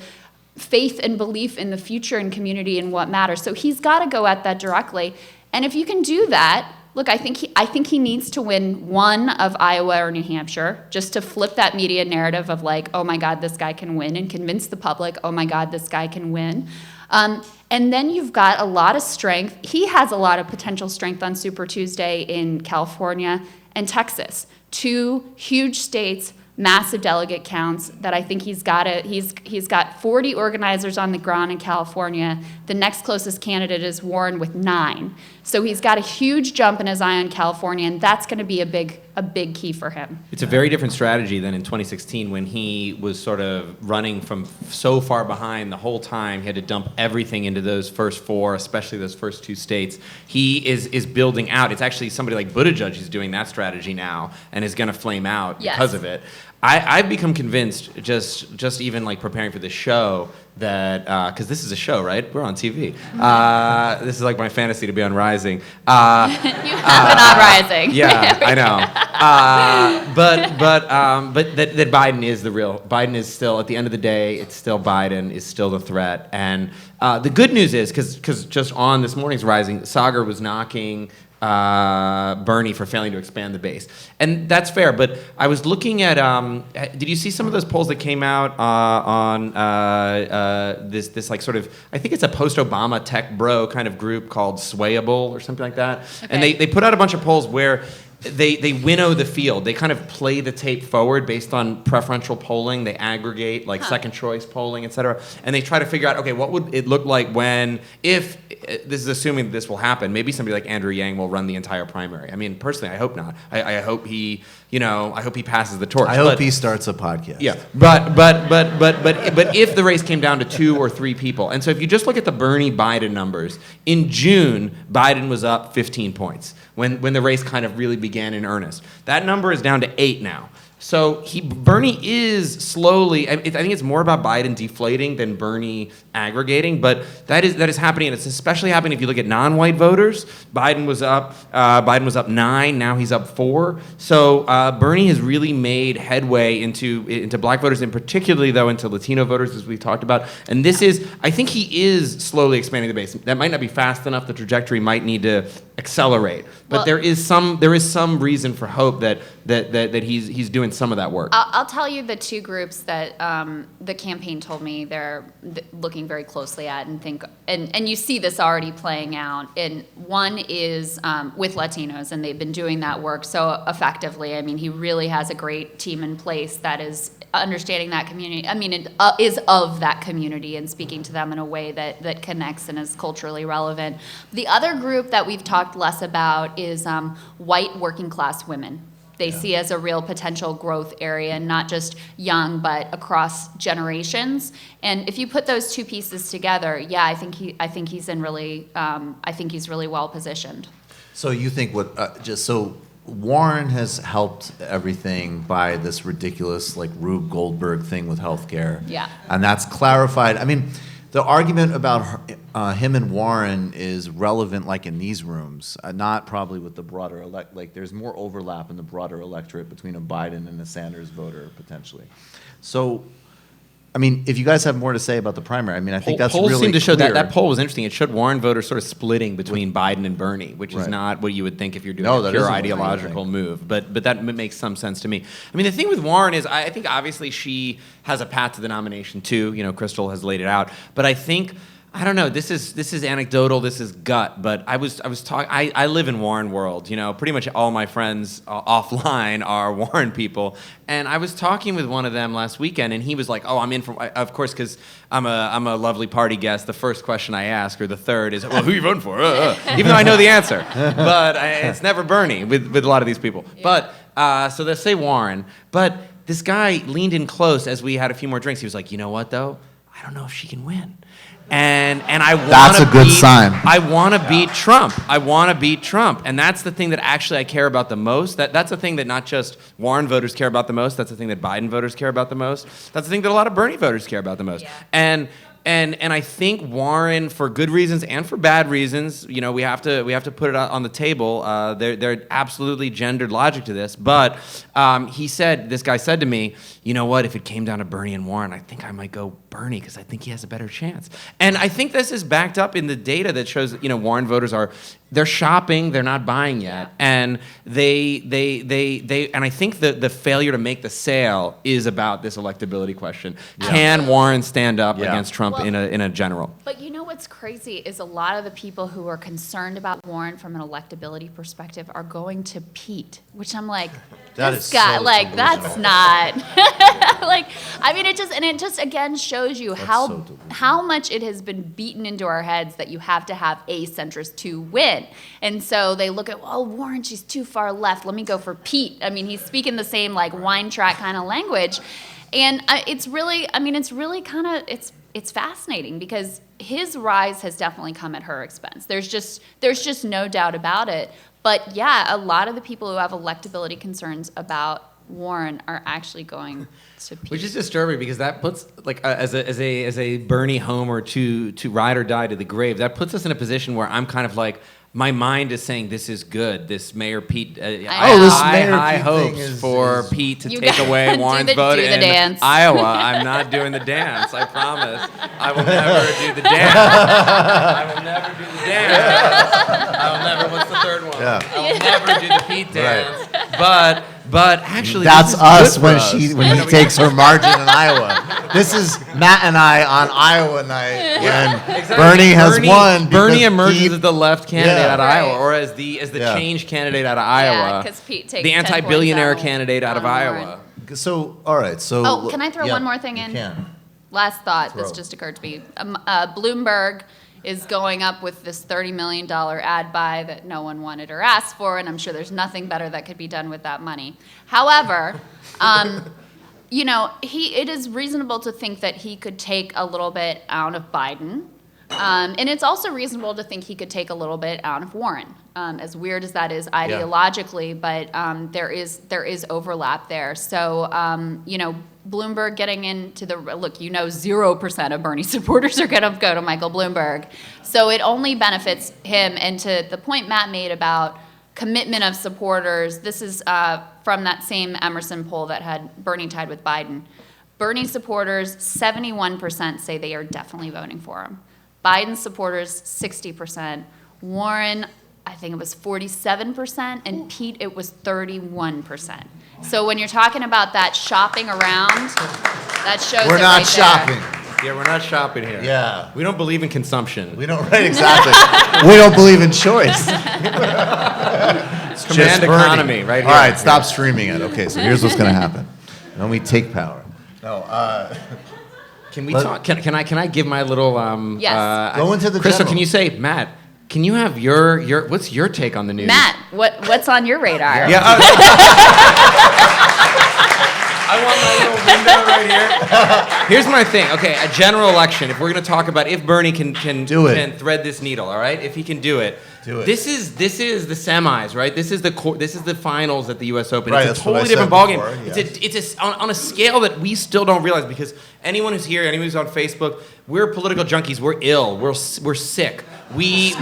faith and belief in the future and community and what matters. So he's got to go at that directly. And if you can do that, look, I think he needs to win one of Iowa or New Hampshire just to flip that media narrative of like, oh my God, this guy can win, and convince the public, oh my God, this guy can win. And then you've got a lot of strength. He has a lot of potential strength on Super Tuesday in California and Texas, two huge states, massive delegate counts that I think he's got 40 organizers on the ground in California. The next closest candidate is Warren with 9. So he's got a huge jump in his eye on California, and that's going to be a big key for him. It's a very different strategy than in 2016 when he was sort of running from so far behind the whole time. He had to dump everything into those first 4, especially those first 2 states. He is building out. It's actually somebody like Buttigieg is doing that strategy now and is going to flame out because of it. I've become convinced, just even like preparing for this show, that because this is a show, right? We're on TV. This is like my fantasy to be on Rising. You have been on Rising. Yeah, I know. But that Biden is the real. Biden is still, at the end of the day, it's still Biden is still the threat. And the good news is, because just on this morning's Rising, Saagar was knocking Bernie for failing to expand the base, and that's fair. But I was looking at, did you see some of those polls that came out on this like sort of, I think it's a post-Obama tech bro kind of group called Swayable or something like that, and they put out a bunch of polls where they winnow the field. They kind of play the tape forward based on preferential polling. They aggregate like second choice polling, et cetera. And they try to figure out, okay, what would it look like if this is assuming that this will happen, maybe somebody like Andrew Yang will run the entire primary. I mean, personally, I hope not. I hope he, I hope he passes the torch. I hope he starts a podcast. Yeah, but if the race came down to 2 or 3 people, and so if you just look at the Bernie Biden numbers, in June, Biden was up 15 points when the race kind of really began in earnest. That number is down to 8 now. So Bernie is slowly. I think it's more about Biden deflating than Bernie aggregating, but that is happening, and it's especially happening if you look at non-white voters. Biden was up 9. Now he's up 4. So Bernie has really made headway into black voters, and particularly though into Latino voters, as we've talked about. And I think he is slowly expanding the base. That might not be fast enough. The trajectory might need to accelerate. But Well- there is some reason for hope that he's doing some of that work. I'll tell you the two groups that the campaign told me they're looking very closely at and you see this already playing out. And one is with Latinos, and they've been doing that work so effectively. I mean, he really has a great team in place that is understanding that community. I mean, it is of that community and speaking to them in a way that connects and is culturally relevant. The other group that we've talked less about is white working class women. They see as a real potential growth area, not just young, but across generations. And if you put those two pieces together, yeah, I think he's really well positioned. So you think Warren has helped everything by this ridiculous like Rube Goldberg thing with healthcare. Yeah. And that's clarified. I mean, the argument about him and Warren is relevant like in these rooms, not probably with the broader like there's more overlap in the broader electorate between a Biden and a Sanders voter potentially. So I mean, if you guys have more to say about the primary, I mean, I think that's polls really seem to show clear. that poll was interesting. It showed Warren voters sort of splitting between Biden and Bernie, which is Right. not what you would think if you're doing No, a that pure isn't what you would ideological think. move. But that makes some sense to me. I mean, the thing with Warren is I think obviously she has a path to the nomination too. You know, Krystal has laid it out. But I think, I don't know, this is anecdotal, this is gut, but I was talking, I live in Warren world, you know, pretty much all my friends offline are Warren people, and I was talking with one of them last weekend, and he was like, oh, I'm in for, of course, because I'm a lovely party guest, the first question I ask, or the third is, well, who are you voting for? Even though I know the answer, but it's never Bernie with a lot of these people. Yeah. But, so they say Warren, but this guy leaned in close as we had a few more drinks, he was like, you know what, though? I don't know if she can win. And I want That's a good sign. I want to beat Trump. I want to beat Trump. And that's the thing that actually I care about the most. That's the thing that not just Warren voters care about the most. That's the thing that Biden voters care about the most. That's the thing that a lot of Bernie voters care about the most. Yeah. And I think Warren, for good reasons and for bad reasons, you know, we have to put it on the table. There absolutely gendered logic to this. But this guy said to me, you know what, if it came down to Bernie and Warren, I think I might go Bernie because I think he has a better chance. And I think this is backed up in the data that shows that, you know, Warren voters they're shopping, they're not buying yet. And and I think the failure to make the sale is about this electability question. Yeah. Can Warren stand up against Trump in a general? But you know what's crazy is a lot of the people who are concerned about Warren from an electability perspective are going to Pete, which I'm like, that this is guy, so like, delusional. that's not, like, I mean, it just again shows you how much it has been beaten into our heads that you have to have a centrist to win. And so they look at, well, Warren, she's too far left. Let me go for Pete. I mean, he's speaking the same like wine track kind of language. And it's really kind of, it's fascinating because his rise has definitely come at her expense. There's just no doubt about it. But yeah, a lot of the people who have electability concerns about Warren are actually going to Pete. Which is disturbing because that puts, like, as a Bernie homer to ride or die to the grave, that puts us in a position where I'm kind of like, my mind is saying this is good. This Mayor Pete, high hopes for Pete to take away Warren's vote in Iowa. I'm not doing the dance. I promise. I will never do the dance. I will never do the dance. I will never. What's the third one? Yeah. I will never do the Pete dance. Right. But actually, that's us when us. he takes her margin in Iowa. This is Matt and I on Iowa night when Bernie has won. Bernie emerges as the left candidate out of Right. Iowa, or as the change candidate out of Iowa. because Pete takes the anti-billionaire candidate out of Iowa. So, all right. So, oh, can I throw one more thing in? You can. Last thought. This just occurred to me. Bloomberg is going up with this $30 million ad buy that no one wanted or asked for, and I'm sure there's nothing better that could be done with that money. However, you know, it is reasonable to think that he could take a little bit out of Biden, and it's also reasonable to think he could take a little bit out of Warren. As weird as that is ideologically, but there is overlap there. So, you know, Bloomberg getting into look, you know, 0% of Bernie supporters are going to go to Michael Bloomberg. So it only benefits him. And to the point Matt made about commitment of supporters, this is from that same Emerson poll that had Bernie tied with Biden. Bernie supporters, 71% say they are definitely voting for him. Biden supporters, 60%. Warren, I think it was 47%, and Pete, it was 31%. So when you're talking about that shopping around, that shows We're it not right shopping. Yeah, we're not shopping here. Yeah. We don't believe in consumption. We don't, right, exactly. We don't believe in choice. It's Just command Bernie. economy, right here. All right, stop streaming it. Okay, so here's what's going to happen. When we take power. No, Can we talk? Can I give my little? Yes. Go into the Krystal, general. can you say, Matt? Can you have your what's your take on the news? Matt, what's on your radar? Yeah. I want my little window right here. Here's my thing. Okay, a general election. If we're going to talk about if Bernie can Do it. can thread this needle, all right? If he can do it. Do it. This is the semis, right? This is the finals at the U.S. Open. Right, It's a that's what I totally different said ballgame. before, It's on a scale that we still don't realize, because anyone who's here, anyone who's on Facebook, we're political junkies. We're ill. We're sick. We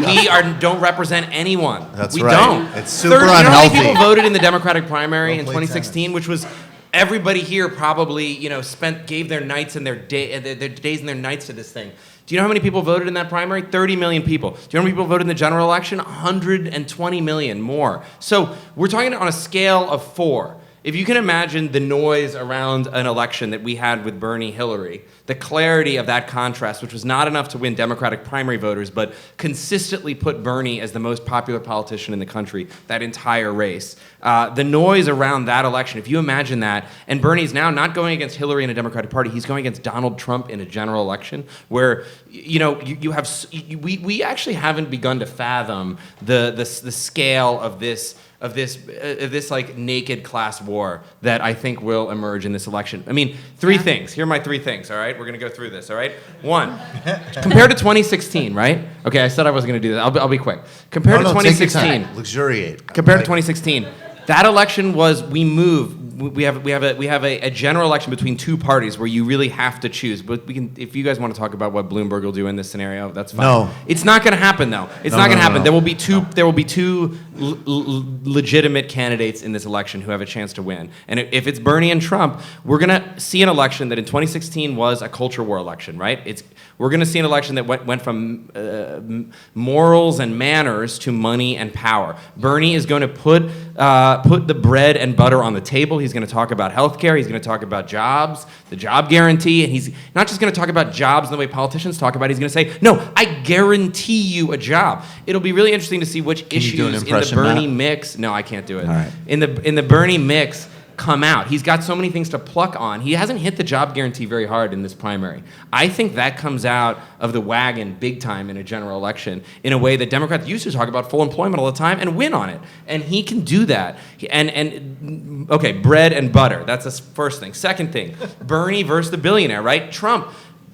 don't represent anyone. That's we right. don't. It's super You know how many unhealthy. people voted in the Democratic primary Don't in play 2016, which was everybody here probably gave their nights and their days and their nights to this thing. Do you know how many people voted in that primary? 30 million people. Do you know how many people voted in the general election? 120 million more. So we're talking on a scale of 4. If you can imagine the noise around an election that we had with Bernie Hillary, the clarity of that contrast, which was not enough to win Democratic primary voters, but consistently put Bernie as the most popular politician in the country, that entire race. The noise around that election, if you imagine that, and Bernie's now not going against Hillary in a Democratic Party, he's going against Donald Trump in a general election, where we actually haven't begun to fathom the scale of this like naked class war that I think will emerge in this election. I mean, 3 things. Here are my 3 things, all right? We're going to go through this, all right? 1, compared to 2016, right? Okay, I said I wasn't going to do that. I'll be quick. Compared to Take your 2016, time. Luxuriate. compared to 2016, that election was we have a general election between 2 parties where you really have to choose. But we can, if you guys want to talk about what Bloomberg will do in this scenario, that's fine. No. It's not going to happen though. It's not going to happen. no. There will be two legitimate candidates in this election who have a chance to win. And if it's Bernie and Trump, we're going to see an election that in 2016 was a culture war election, right? We're going to see an election that went from morals and manners to money and power. Bernie is going to put the bread and butter on the table. He's going to talk about healthcare. He's going to talk about jobs, the job guarantee. And he's not just going to talk about jobs in the way politicians talk about it. He's going to say, no, I guarantee you a job. It'll be really interesting to see which you do an issues in the impression, Bernie Matt? mix. No, I can't do it. All right. In the Bernie mix come out. He's got so many things to pluck on. He hasn't hit the job guarantee very hard in this primary. I think that comes out of the wagon big time in a general election in a way that Democrats used to talk about full employment all the time and win on it. And he can do that. And okay, bread and butter. That's the first thing. Second thing, Bernie versus the billionaire, right? Trump.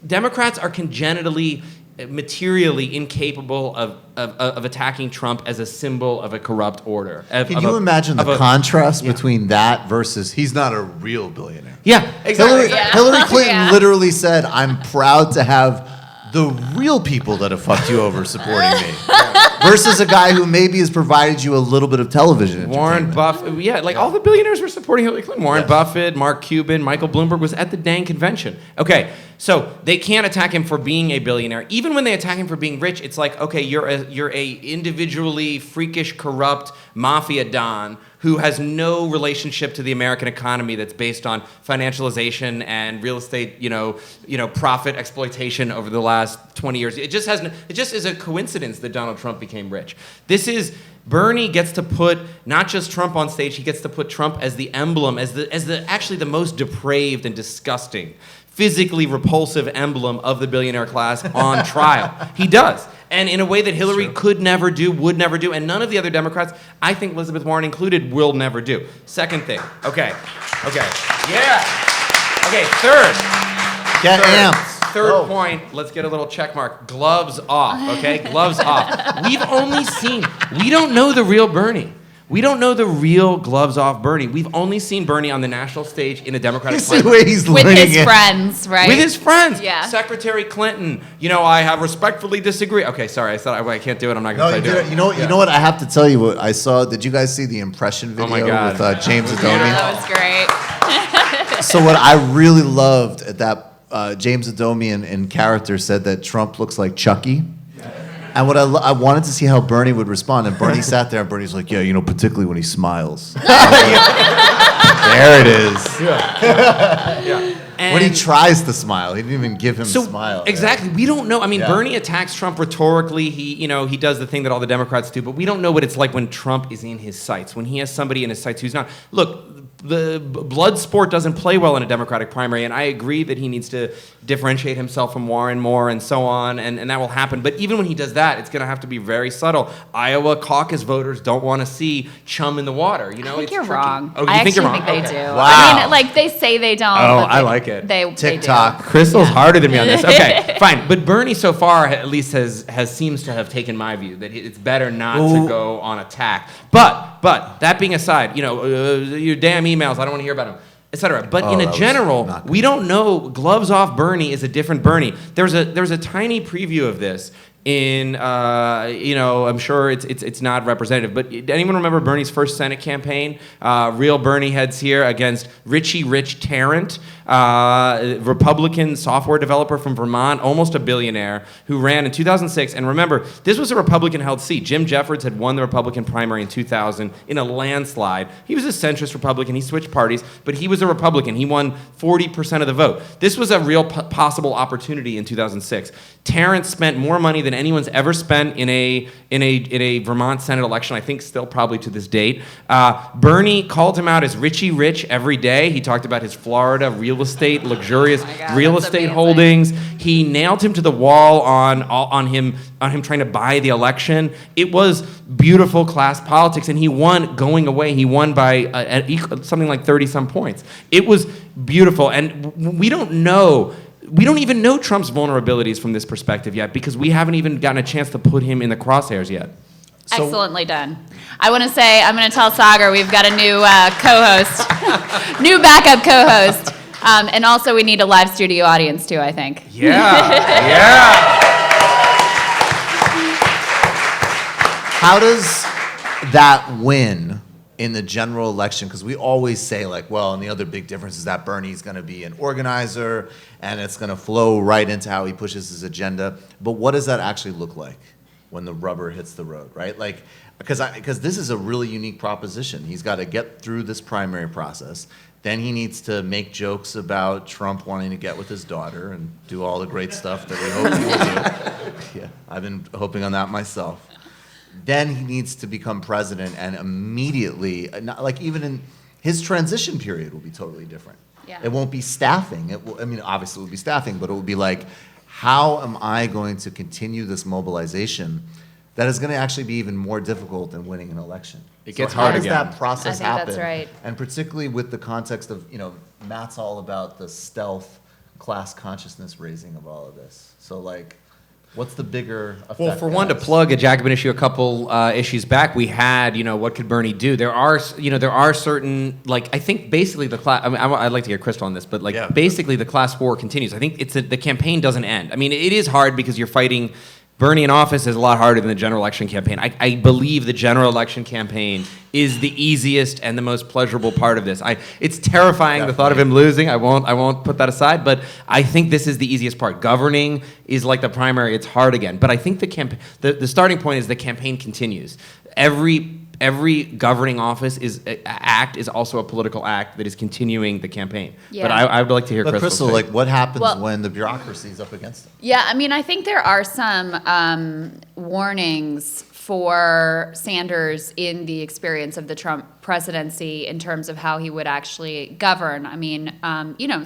Democrats are congenitally materially incapable of attacking Trump as a symbol of a corrupt order. Can you imagine the contrast between that versus he's not a real billionaire? Yeah, exactly. Hillary Clinton Yeah. literally said, I'm proud to have the real people that have fucked you over supporting me. Versus a guy who maybe has provided you a little bit of television Warren entertainment. Buffett, all the billionaires were supporting Hillary Clinton. Warren Buffett, Mark Cuban, Michael Bloomberg was at the dang convention. Okay, so they can't attack him for being a billionaire. Even when they attack him for being rich, it's like, okay, you're a individually freakish, corrupt mafia don who has no relationship to the American economy that's based on financialization and real estate, profit exploitation over the last 20 years. It just is a coincidence that Donald Trump became rich. Bernie gets to put not just Trump on stage, he gets to put Trump as the emblem, as the actually the most depraved and disgusting, physically repulsive emblem of the billionaire class on trial. He does. And in a way that Hillary could never do, would never do, and none of the other Democrats, I think Elizabeth Warren included, will never do. Second thing. Okay. Yeah. Okay, third. Get amped. Third point, let's get a little check mark. Gloves off, okay? Gloves off. We don't know the real Bernie. We don't know the real gloves off Bernie. We've only seen Bernie on the national stage in a Democratic It's the primary. way he's With learning his it. friends, right? With his friends. Yeah. Secretary Clinton. I have respectfully disagree. Okay, sorry. I said I can't do it. I'm not No, going to you try did to it. do it. You know what? I have to tell you what I saw. Did you guys see the impression video my God. with James Yeah, Adomian? that was great. So what I really loved at that, James Adomian in character said that Trump looks like Chucky. And what I wanted to see how Bernie would respond, and Bernie sat there, and Bernie's like, yeah, particularly when he smiles. There it is. When he tries to smile, he didn't even give him a smile. Exactly. We don't know. I mean, Yeah. Bernie attacks Trump rhetorically. He does the thing that all the Democrats do, but we don't know what it's like when Trump is in his sights, when he has somebody in his sights who's not. Look, the blood sport doesn't play well in a Democratic primary, and I agree that he needs to differentiate himself from Warren more and so on, and that will happen. But even when he does that, it's going to have to be very subtle. Iowa caucus voters don't want to see chum in the water. I think you're tricky. wrong. Oh, you I think you're actually wrong? think they do. Wow. I mean, like they say they don't. Oh, but I like it. They TikTok. Crystal's harder than me on this. Okay, fine. But Bernie so far at least seems to have taken my view that it's better not to go on attack. But that being aside, your damn emails, I don't want to hear about them, etc. But in a general, we don't know. Gloves off Bernie is a different Bernie. There's a tiny preview of this in I'm sure it's not representative, but anyone remember Bernie's first Senate campaign? Real Bernie heads here against Richie Rich Tarrant, Republican software developer from Vermont, almost a billionaire, who ran in 2006. And remember, this was a Republican-held seat. Jim Jeffords had won the Republican primary in 2000 in a landslide. He was a centrist Republican. He switched parties, but he was a Republican. He won 40% of the vote. This was a real possible opportunity in 2006. Tarrant spent more money than anyone's ever spent in a Vermont Senate election, I think still probably to this date. Bernie called him out as Richie Rich every day. He talked about his Florida real estate, luxurious real estate holdings. He nailed him to the wall on him trying to buy the election. It was beautiful class politics, and he won going away. He won by something like 30-some points. It was beautiful, and we don't even know Trump's vulnerabilities from this perspective yet because we haven't even gotten a chance to put him in the crosshairs yet. Excellently done. I'm going to tell Saagar we've got a new co-host, new backup co-host, and also we need a live studio audience too, I think. Yeah. How does that win in the general election? Because we always say and the other big difference is that Bernie's going to be an organizer and it's going to flow right into how he pushes his agenda. But what does that actually look like when the rubber hits the road, right? Because this is a really unique proposition. He's got to get through this primary process. Then he needs to make jokes about Trump wanting to get with his daughter and do all the great stuff that we hope he will do. Yeah, I've been hoping on that myself. Then he needs to become president, and immediately, even in his transition period will be totally different. Yeah. It won't be staffing. Obviously it will be staffing, but it will be how am I going to continue this mobilization that is going to actually be even more difficult than winning an election? It gets How hard does again. that process I think happen? that's right. And particularly with the context of, Matt's all about the stealth class consciousness raising of all of this. So what's the bigger effect? Well, for one, to plug a Jacobin issue a couple issues back, we had, what could Bernie do? There are certain, I think basically the class, I'd like to get Krystal on this, but basically the class war continues. I think the campaign doesn't end. It is hard because you're fighting. Bernie in office is a lot harder than the general election campaign. I believe the general election campaign is the easiest and the most pleasurable part of this. It's terrifying, the thought of him losing. I won't put that aside, but I think this is the easiest part. Governing is like the primary. It's hard again. But I think the starting point is the campaign continues. Every governing office is also a political act that is continuing the campaign. Yeah. But I would like to hear But Krystal. Krystal, what happens when the bureaucracy is up against them? Yeah, I think there are some warnings for Sanders in the experience of the Trump presidency in terms of how he would actually govern.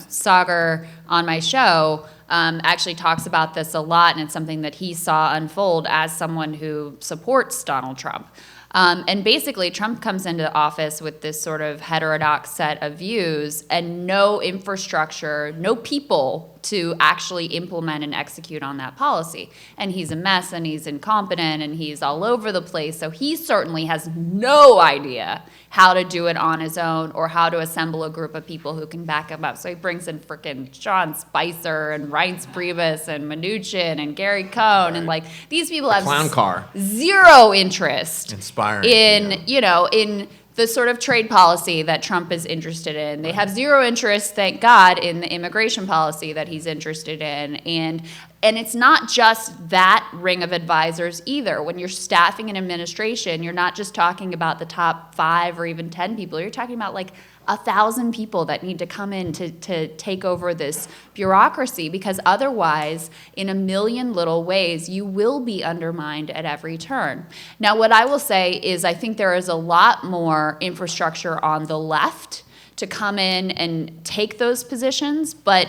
Saagar on my show actually talks about this a lot, and it's something that he saw unfold as someone who supports Donald Trump. And basically, Trump comes into office with this sort of heterodox set of views and no infrastructure, no people to actually implement and execute on that policy. And he's a mess, and he's incompetent, and he's all over the place. So he certainly has no idea how to do it on his own or how to assemble a group of people who can back him up. So he brings in frickin' Sean Spicer and Reince Priebus and Mnuchin and Gary Cohn, and these people have clown car. Zero interest Inspiring. in the sort of trade policy that Trump is interested in. They have zero interest, thank God, in the immigration policy that he's interested in. And And it's not just that ring of advisors either. When you're staffing an administration, you're not just talking about the top 5 or even 10 people. You're talking about like 1,000 people that need to come in to take over this bureaucracy, because otherwise, in a million little ways, you will be undermined at every turn. Now, what I will say is I think there is a lot more infrastructure on the left to come in and take those positions, but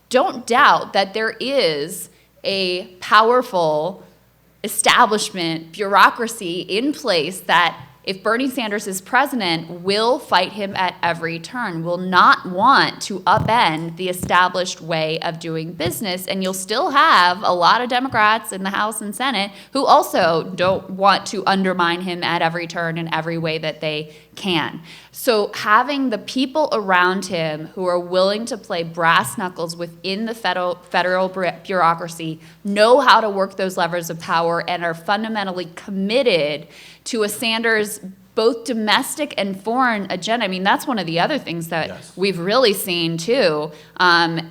don't doubt that there is a powerful establishment bureaucracy in place that, if Bernie Sanders is president, will fight him at every turn, will not want to upend the established way of doing business. And you'll still have a lot of Democrats in the House and Senate who also don't want to undermine him at every turn in every way that they can. So having the people around him who are willing to play brass knuckles within the federal bureaucracy, know how to work those levers of power, and are fundamentally committed to a Sanders both domestic and foreign agenda. I mean, that's one of the other things that we've really seen too,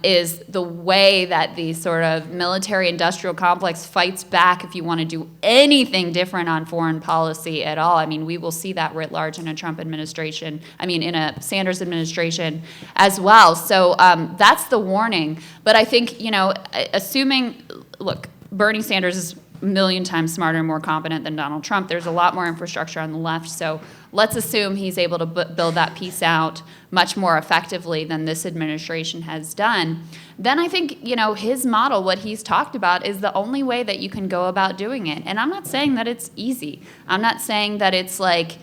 is the way that the sort of military-industrial complex fights back if you want to do anything different on foreign policy at all. I mean, we will see that writ large in a Trump administration, in a Sanders administration as well. So that's the warning. But I think, look, Bernie Sanders is a million times smarter and more competent than Donald Trump. There's a lot more infrastructure on the left, so let's assume he's able to build that piece out much more effectively than this administration has done. Then I think, his model, what he's talked about, is the only way that you can go about doing it. And I'm not saying that it's easy. I'm not saying that it's like,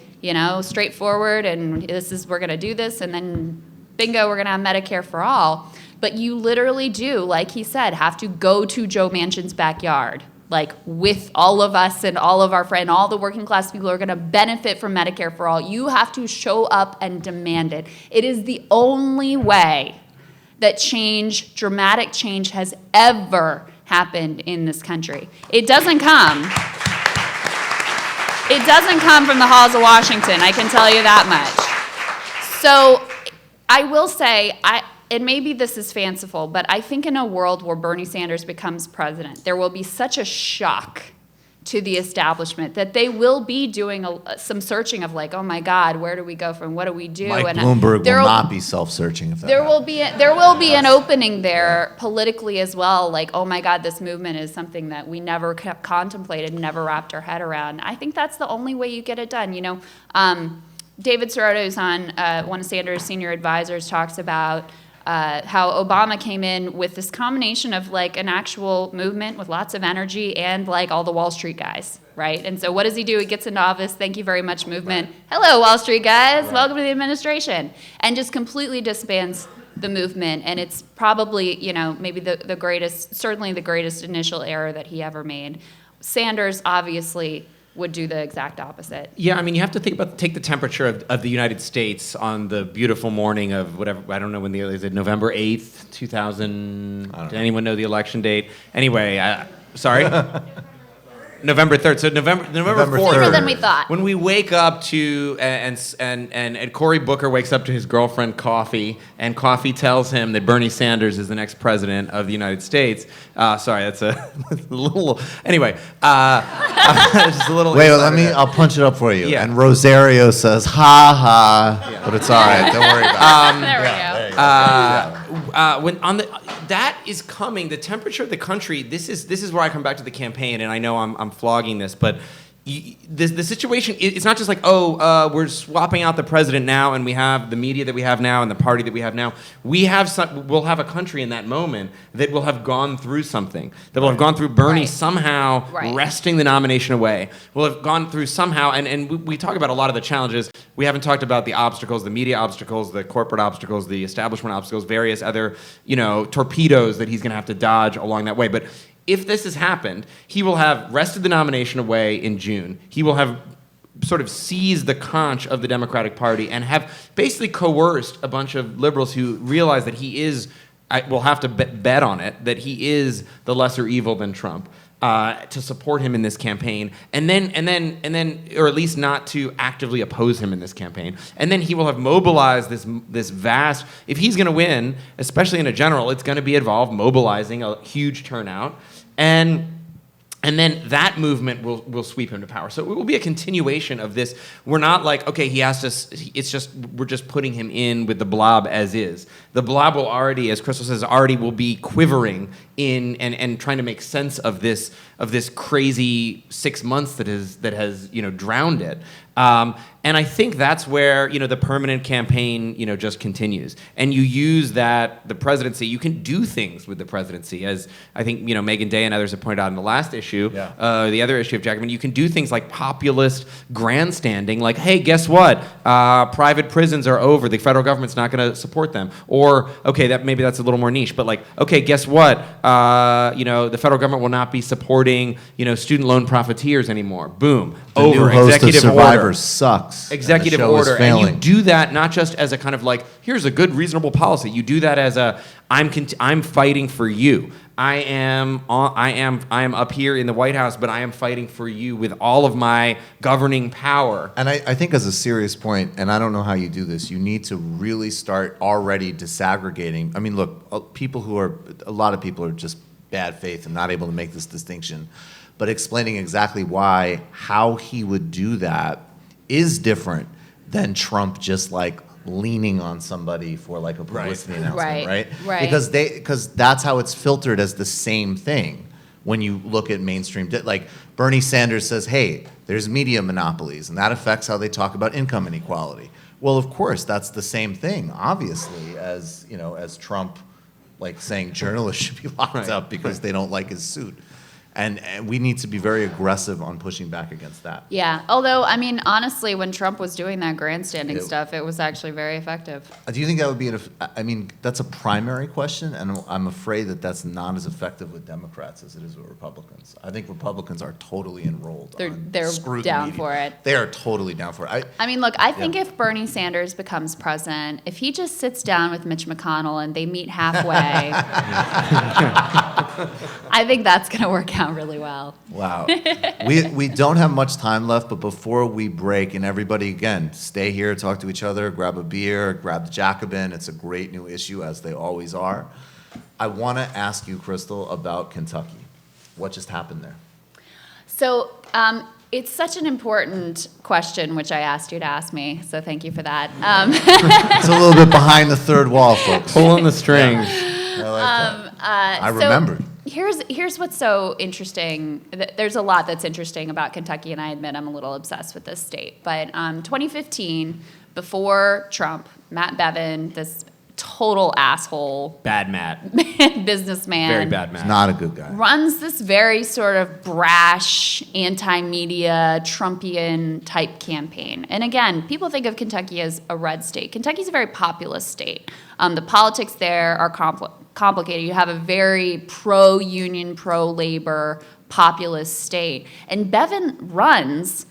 straightforward and we're going to do this and then bingo, we're going to have Medicare for all. But you literally do, like he said, have to go to Joe Manchin's backyard, like with all of us and all of our friends, all the working class people who are going to benefit from Medicare for all. You have to show up and demand it. It is the only way that dramatic change has ever happened in this country. It doesn't come from the halls of Washington, I can tell you that much. So I will say, and maybe this is fanciful, but I think in a world where Bernie Sanders becomes president, there will be such a shock to the establishment that they will be doing some searching of like, oh my God, where do we go from? What do we do? Mike Bloomberg will not be self-searching if that there will be an opening there politically as well. Like, oh my God, this movement is something that we never contemplated, never wrapped our head around. I think that's the only way you get it done. David Sirota, who's on one of Sanders' senior advisors, talks about how Obama came in with this combination of like an actual movement with lots of energy and like all the Wall Street guys, right? And so what does he do? He gets into office, thank you very much movement. Right. Hello, Wall Street guys, welcome to the administration. And just completely disbands the movement. And it's probably, maybe the greatest, certainly the greatest initial error that he ever made. Sanders obviously would do the exact opposite. Yeah, you have to take the temperature of the United States on the beautiful morning of whatever, I don't know when is it November 8th, 2000, did anyone know the election date? Anyway, sorry? November 3rd. So November 4th. Sooner than we thought. When we wake up to, and Cory Booker wakes up to his girlfriend Coffee, and Coffee tells him that Bernie Sanders is the next president of the United States. Sorry, that's a little, anyway. Just a little. Wait, I'll punch it up for you. Yeah. And Rosario says, ha ha, but it's all right, don't worry about it. There we go. That is coming. The temperature of the country. This is where I come back to the campaign, and I know I'm flogging this, but the situation. It's not just like we're swapping out the president now, and we have the media that we have now, and the party that we have now. We'll have a country in that moment that will have gone through something. That will have gone through Bernie somehow wresting the nomination away. We'll have gone through somehow, and we talk about a lot of the challenges. We haven't talked about the obstacles, the media obstacles, the corporate obstacles, the establishment obstacles, various other, torpedoes that he's going to have to dodge along that way. But if this has happened, he will have wrested the nomination away in June. He will have sort of seized the conch of the Democratic Party and have basically coerced a bunch of liberals who realize that he is, will have to bet on it, that he is the lesser evil than Trump. To support him in this campaign, and then, or at least not to actively oppose him in this campaign, and then he will have mobilized this vast. If he's going to win, especially in a general, it's going to be involved mobilizing a huge turnout, And then that movement will sweep him to power. So it will be a continuation of this. We're not like, okay, he has to, we're just putting him in with the blob as is. The blob will already, as Krystal says, will be quivering in and trying to make sense of this crazy 6 months that has drowned it. And I think that's where, the permanent campaign, just continues. And you use the presidency, you can do things with the presidency, as I think, Megan Day and others have pointed out in the last issue, the other issue of Jacobin. You can do things like populist grandstanding, like, hey, guess what? Private prisons are over. The federal government's not going to support them. Or, okay, maybe that's a little more niche, but like, okay, guess what? The federal government will not be supporting, student loan profiteers anymore. Boom. The over. new host Executive of Survivor order. Sucks. Executive and the show is order, and you failing. do that not just as a kind of like, here's a good, reasonable policy. You do that as I'm fighting for you. I am up here in the White House, but I am fighting for you with all of my governing power. And I think as a serious point, and I don't know how you do this, you need to really start already disaggregating. I mean, look, a lot of people are just bad faith and not able to make this distinction, but explaining exactly how he would do that is different than Trump just like leaning on somebody for like a publicity announcement, right? Because that's how it's filtered as the same thing when you look at mainstream. Like Bernie Sanders says, hey, there's media monopolies, and that affects how they talk about income inequality. Well, of course, that's the same thing, obviously, as Trump, like saying journalists should be locked up because they don't like his suit. And we need to be very aggressive on pushing back against that. Yeah, although, I mean, honestly, when Trump was doing that grandstanding stuff, it was actually very effective. Do you think that would be that's a primary question, and I'm afraid that that's not as effective with Democrats as it is with Republicans. I think Republicans are totally enrolled. They're scrutiny down media. for it. They are totally down for it. I mean, look, I think if Bernie Sanders becomes president, if he just sits down with Mitch McConnell and they meet halfway, I think that's going to work out really well. Wow. We don't have much time left, but before we break, and everybody, again, stay here, talk to each other, grab a beer, grab the Jacobin. It's a great new issue, as they always are. I want to ask you, Krystal, about Kentucky. What just happened there? So it's such an important question, which I asked you to ask me, so thank you for that. It's a little bit behind the third wall, folks. Pulling the strings. I like that. I remembered. Here's what's so interesting. There's a lot that's interesting about Kentucky, and I admit I'm a little obsessed with this state. But 2015, before Trump, Matt Bevin, this total asshole, Bad Matt. businessman, Very bad Matt. Not a good guy. runs this very sort of brash, anti-media, Trumpian type campaign. And again, people think of Kentucky as a red state. Kentucky's a very populist state. The politics there are complicated. You have a very pro-union, pro-labor, populist state. And Bevin runs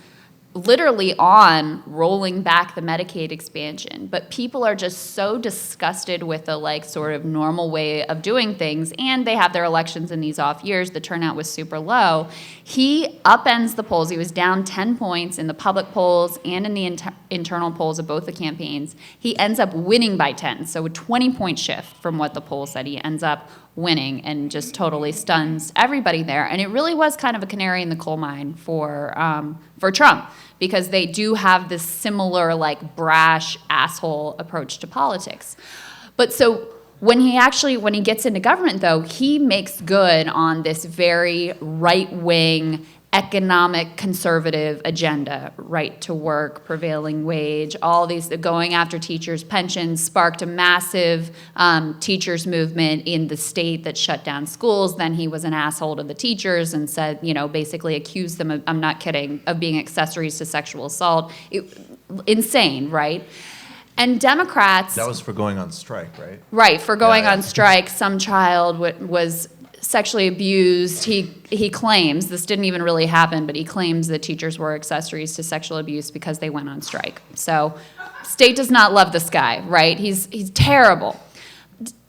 literally on rolling back the Medicaid expansion, but people are just so disgusted with the like sort of normal way of doing things, and they have their elections in these off years. The turnout was super low. He upends the polls. He was down 10 points in the public polls and in the internal polls of both the campaigns. He ends up winning by 10, so a 20-point shift from what the poll said. He ends up winning and just totally stuns everybody there. And it really was kind of a canary in the coal mine for Trump, because they do have this similar like brash asshole approach to politics. But so when he gets into government, though, he makes good on this very right-wing economic conservative agenda, right to work, prevailing wage, all these, going after teachers' pensions, sparked a massive teachers movement in the state that shut down schools. Then he was an asshole to the teachers and said, basically accused them of, I'm not kidding, of being accessories to sexual assault. Insane, right? And Democrats... That was for going on strike, right? Right, for going on strike. Some child was sexually abused. He claims, this didn't even really happen, but he claims that teachers were accessories to sexual abuse because they went on strike. So state does not love this guy, right? He's terrible.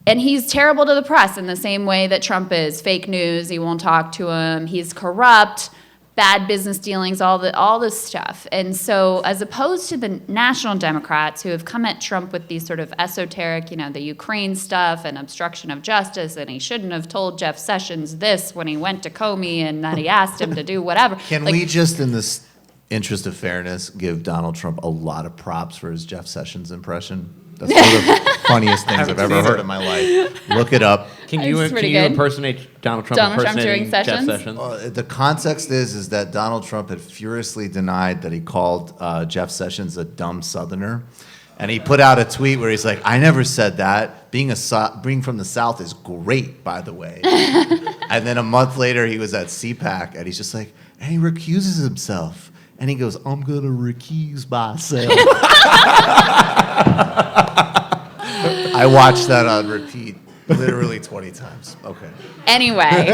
And he's terrible to the press in the same way that Trump is. Fake news, he won't talk to him. He's corrupt. bad business dealings, all this stuff. And so as opposed to the national Democrats who have come at Trump with these sort of esoteric, the Ukraine stuff and obstruction of justice, and he shouldn't have told Jeff Sessions this when he went to Comey and that he asked him to do whatever. Can we just, in this interest of fairness, give Donald Trump a lot of props for his Jeff Sessions impression? That's one of the funniest things I've ever heard in my life. Look it up. Can you impersonate Donald Trump impersonating Trump Jeff doing Sessions? The context is that Donald Trump had furiously denied that he called Jeff Sessions a dumb Southerner. And he put out a tweet where he's like, I never said that. Being from the South is great, by the way. And then a month later, he was at CPAC, and he's just like, and he recuses himself. And he goes, I'm going to recuse myself. I watched that on repeat literally 20 times. Okay. Anyway,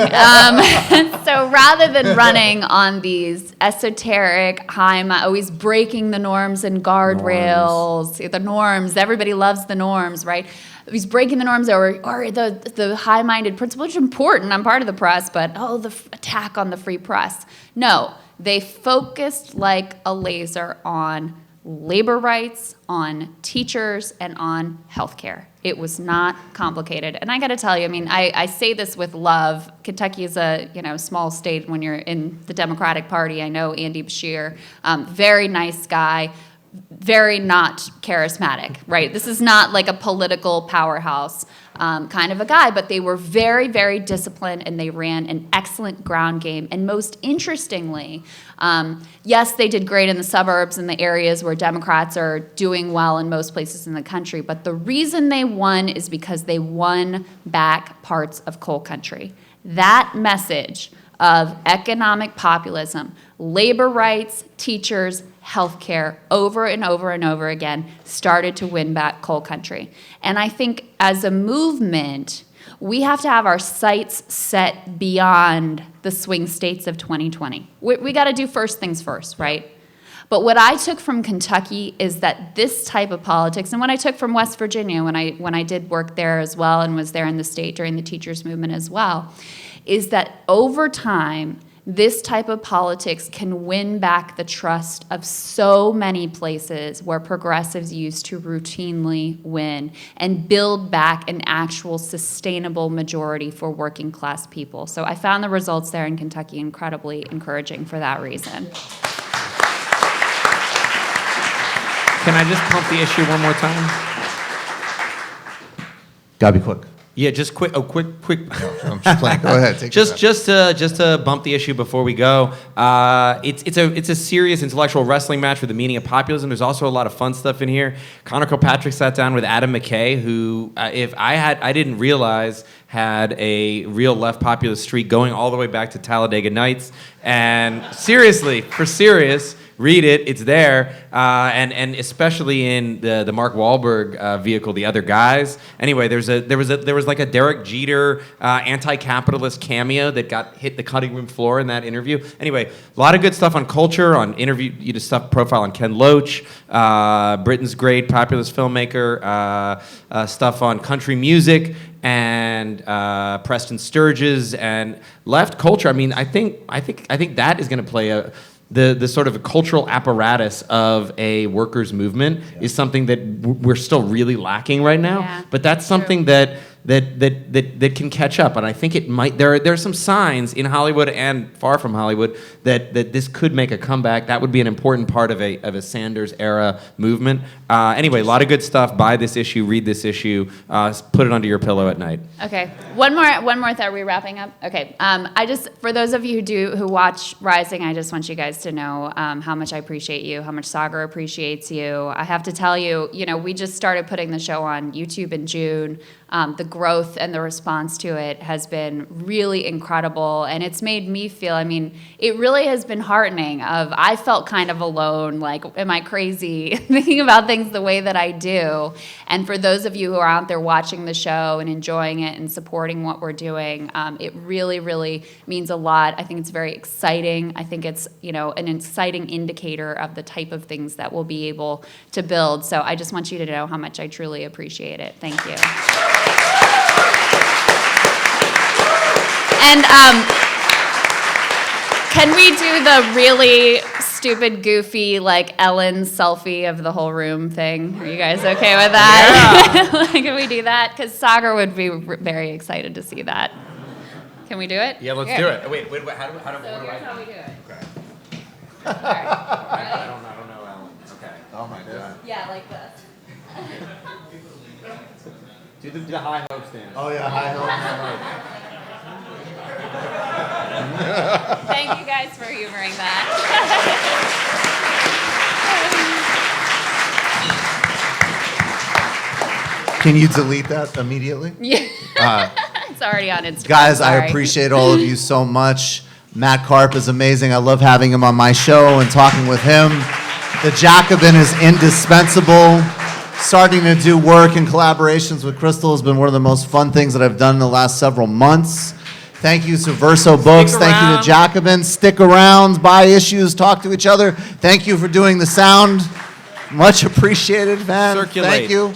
so rather than running on these esoteric, always breaking the norms and guardrails, the norms, everybody loves the norms, right? He's breaking the norms or the high-minded principle, which is important. I'm part of the press, but the attack on the free press. No, they focused like a laser on labor rights, on teachers, and on healthcare. It was not complicated. And I got to tell you, I say this with love. Kentucky is a small state when you're in the Democratic Party. I know Andy Beshear, very nice guy, very not charismatic, right? This is not like a political powerhouse kind of a guy, but they were very, very disciplined, and they ran an excellent ground game. And most interestingly, yes, they did great in the suburbs and the areas where Democrats are doing well in most places in the country, but the reason they won is because they won back parts of coal country. That message of economic populism, labor rights, teachers, healthcare, over and over and over again, started to win back coal country. And I think as a movement, we have to have our sights set beyond the swing states of 2020. We got to do first things first, right? But what I took from Kentucky is that this type of politics, and what I took from West Virginia when I did work there as well and was there in the state during the teachers movement as well, is that over time, this type of politics can win back the trust of so many places where progressives used to routinely win and build back an actual sustainable majority for working class people. So I found the results there in Kentucky incredibly encouraging for that reason. Can I just pump the issue one more time? Gotta be quick. Yeah, just quick. Oh, quick. I'm just playing. Go ahead. Take just to bump the issue before we go. It's a serious intellectual wrestling match for the meaning of populism. There's also a lot of fun stuff in here. Conor Kilpatrick sat down with Adam McKay, who I didn't realize had a real left populist streak going all the way back to Talladega Nights. And seriously, for serious. Read it; it's there, and especially in the Mark Wahlberg vehicle, The Other Guys. Anyway, there was like a Derek Jeter anti-capitalist cameo that hit the cutting room floor in that interview. Anyway, a lot of good stuff on culture, on interview, stuff profile on Ken Loach, Britain's great populist filmmaker, stuff on country music, and Preston Sturges and left culture. I think that is going to play the sort of a cultural apparatus of a workers' movement is something that we're still really lacking right now. Yeah, but that's something that can catch up, and I think it might. There are some signs in Hollywood and far from Hollywood that this could make a comeback. That would be an important part of a Sanders era movement. Anyway, a lot of good stuff. Buy this issue, read this issue, put it under your pillow at night. Okay, one more thought. Are we wrapping up? Okay, for those of you who watch Rising, I just want you guys to know how much I appreciate you, how much Saagar appreciates you. I have to tell you, we just started putting the show on YouTube in June. The growth and the response to it has been really incredible, and it's made me feel, it really has been heartening. I felt kind of alone, like, am I crazy thinking about things the way that I do? And for those of you who are out there watching the show and enjoying it and supporting what we're doing, it really, really means a lot. I think it's very exciting. I think it's, an exciting indicator of the type of things that we'll be able to build. So I just want you to know how much I truly appreciate it. Thank you. And Can we do the really stupid, goofy, like Ellen selfie of the whole room thing? Are you guys okay with that? Yeah. Like, can we do that? Because Saagar would be very excited to see that. Can we do it? Yeah, let's Here. do it. Wait, how do So what do here's I how we do it. Okay. All right. Ready? I don't know, Alan. Okay. Oh my God. Yeah, like this. Do the high ho stand. Oh yeah, high hope. Thank you guys for humoring that. Can you delete that immediately? Yeah. It's already on Instagram. Guys, I sorry. appreciate all of you so much. Matt Karp is amazing. I love having him on my show and talking with him. The Jacobin is indispensable. Starting to do work and collaborations with Krystal has been one of the most fun things that I've done in the last several months. Thank you to Verso Books. Thank you to Jacobin. Stick around, buy issues, talk to each other. Thank you for doing the sound. Much appreciated, man. Circulate. Thank you.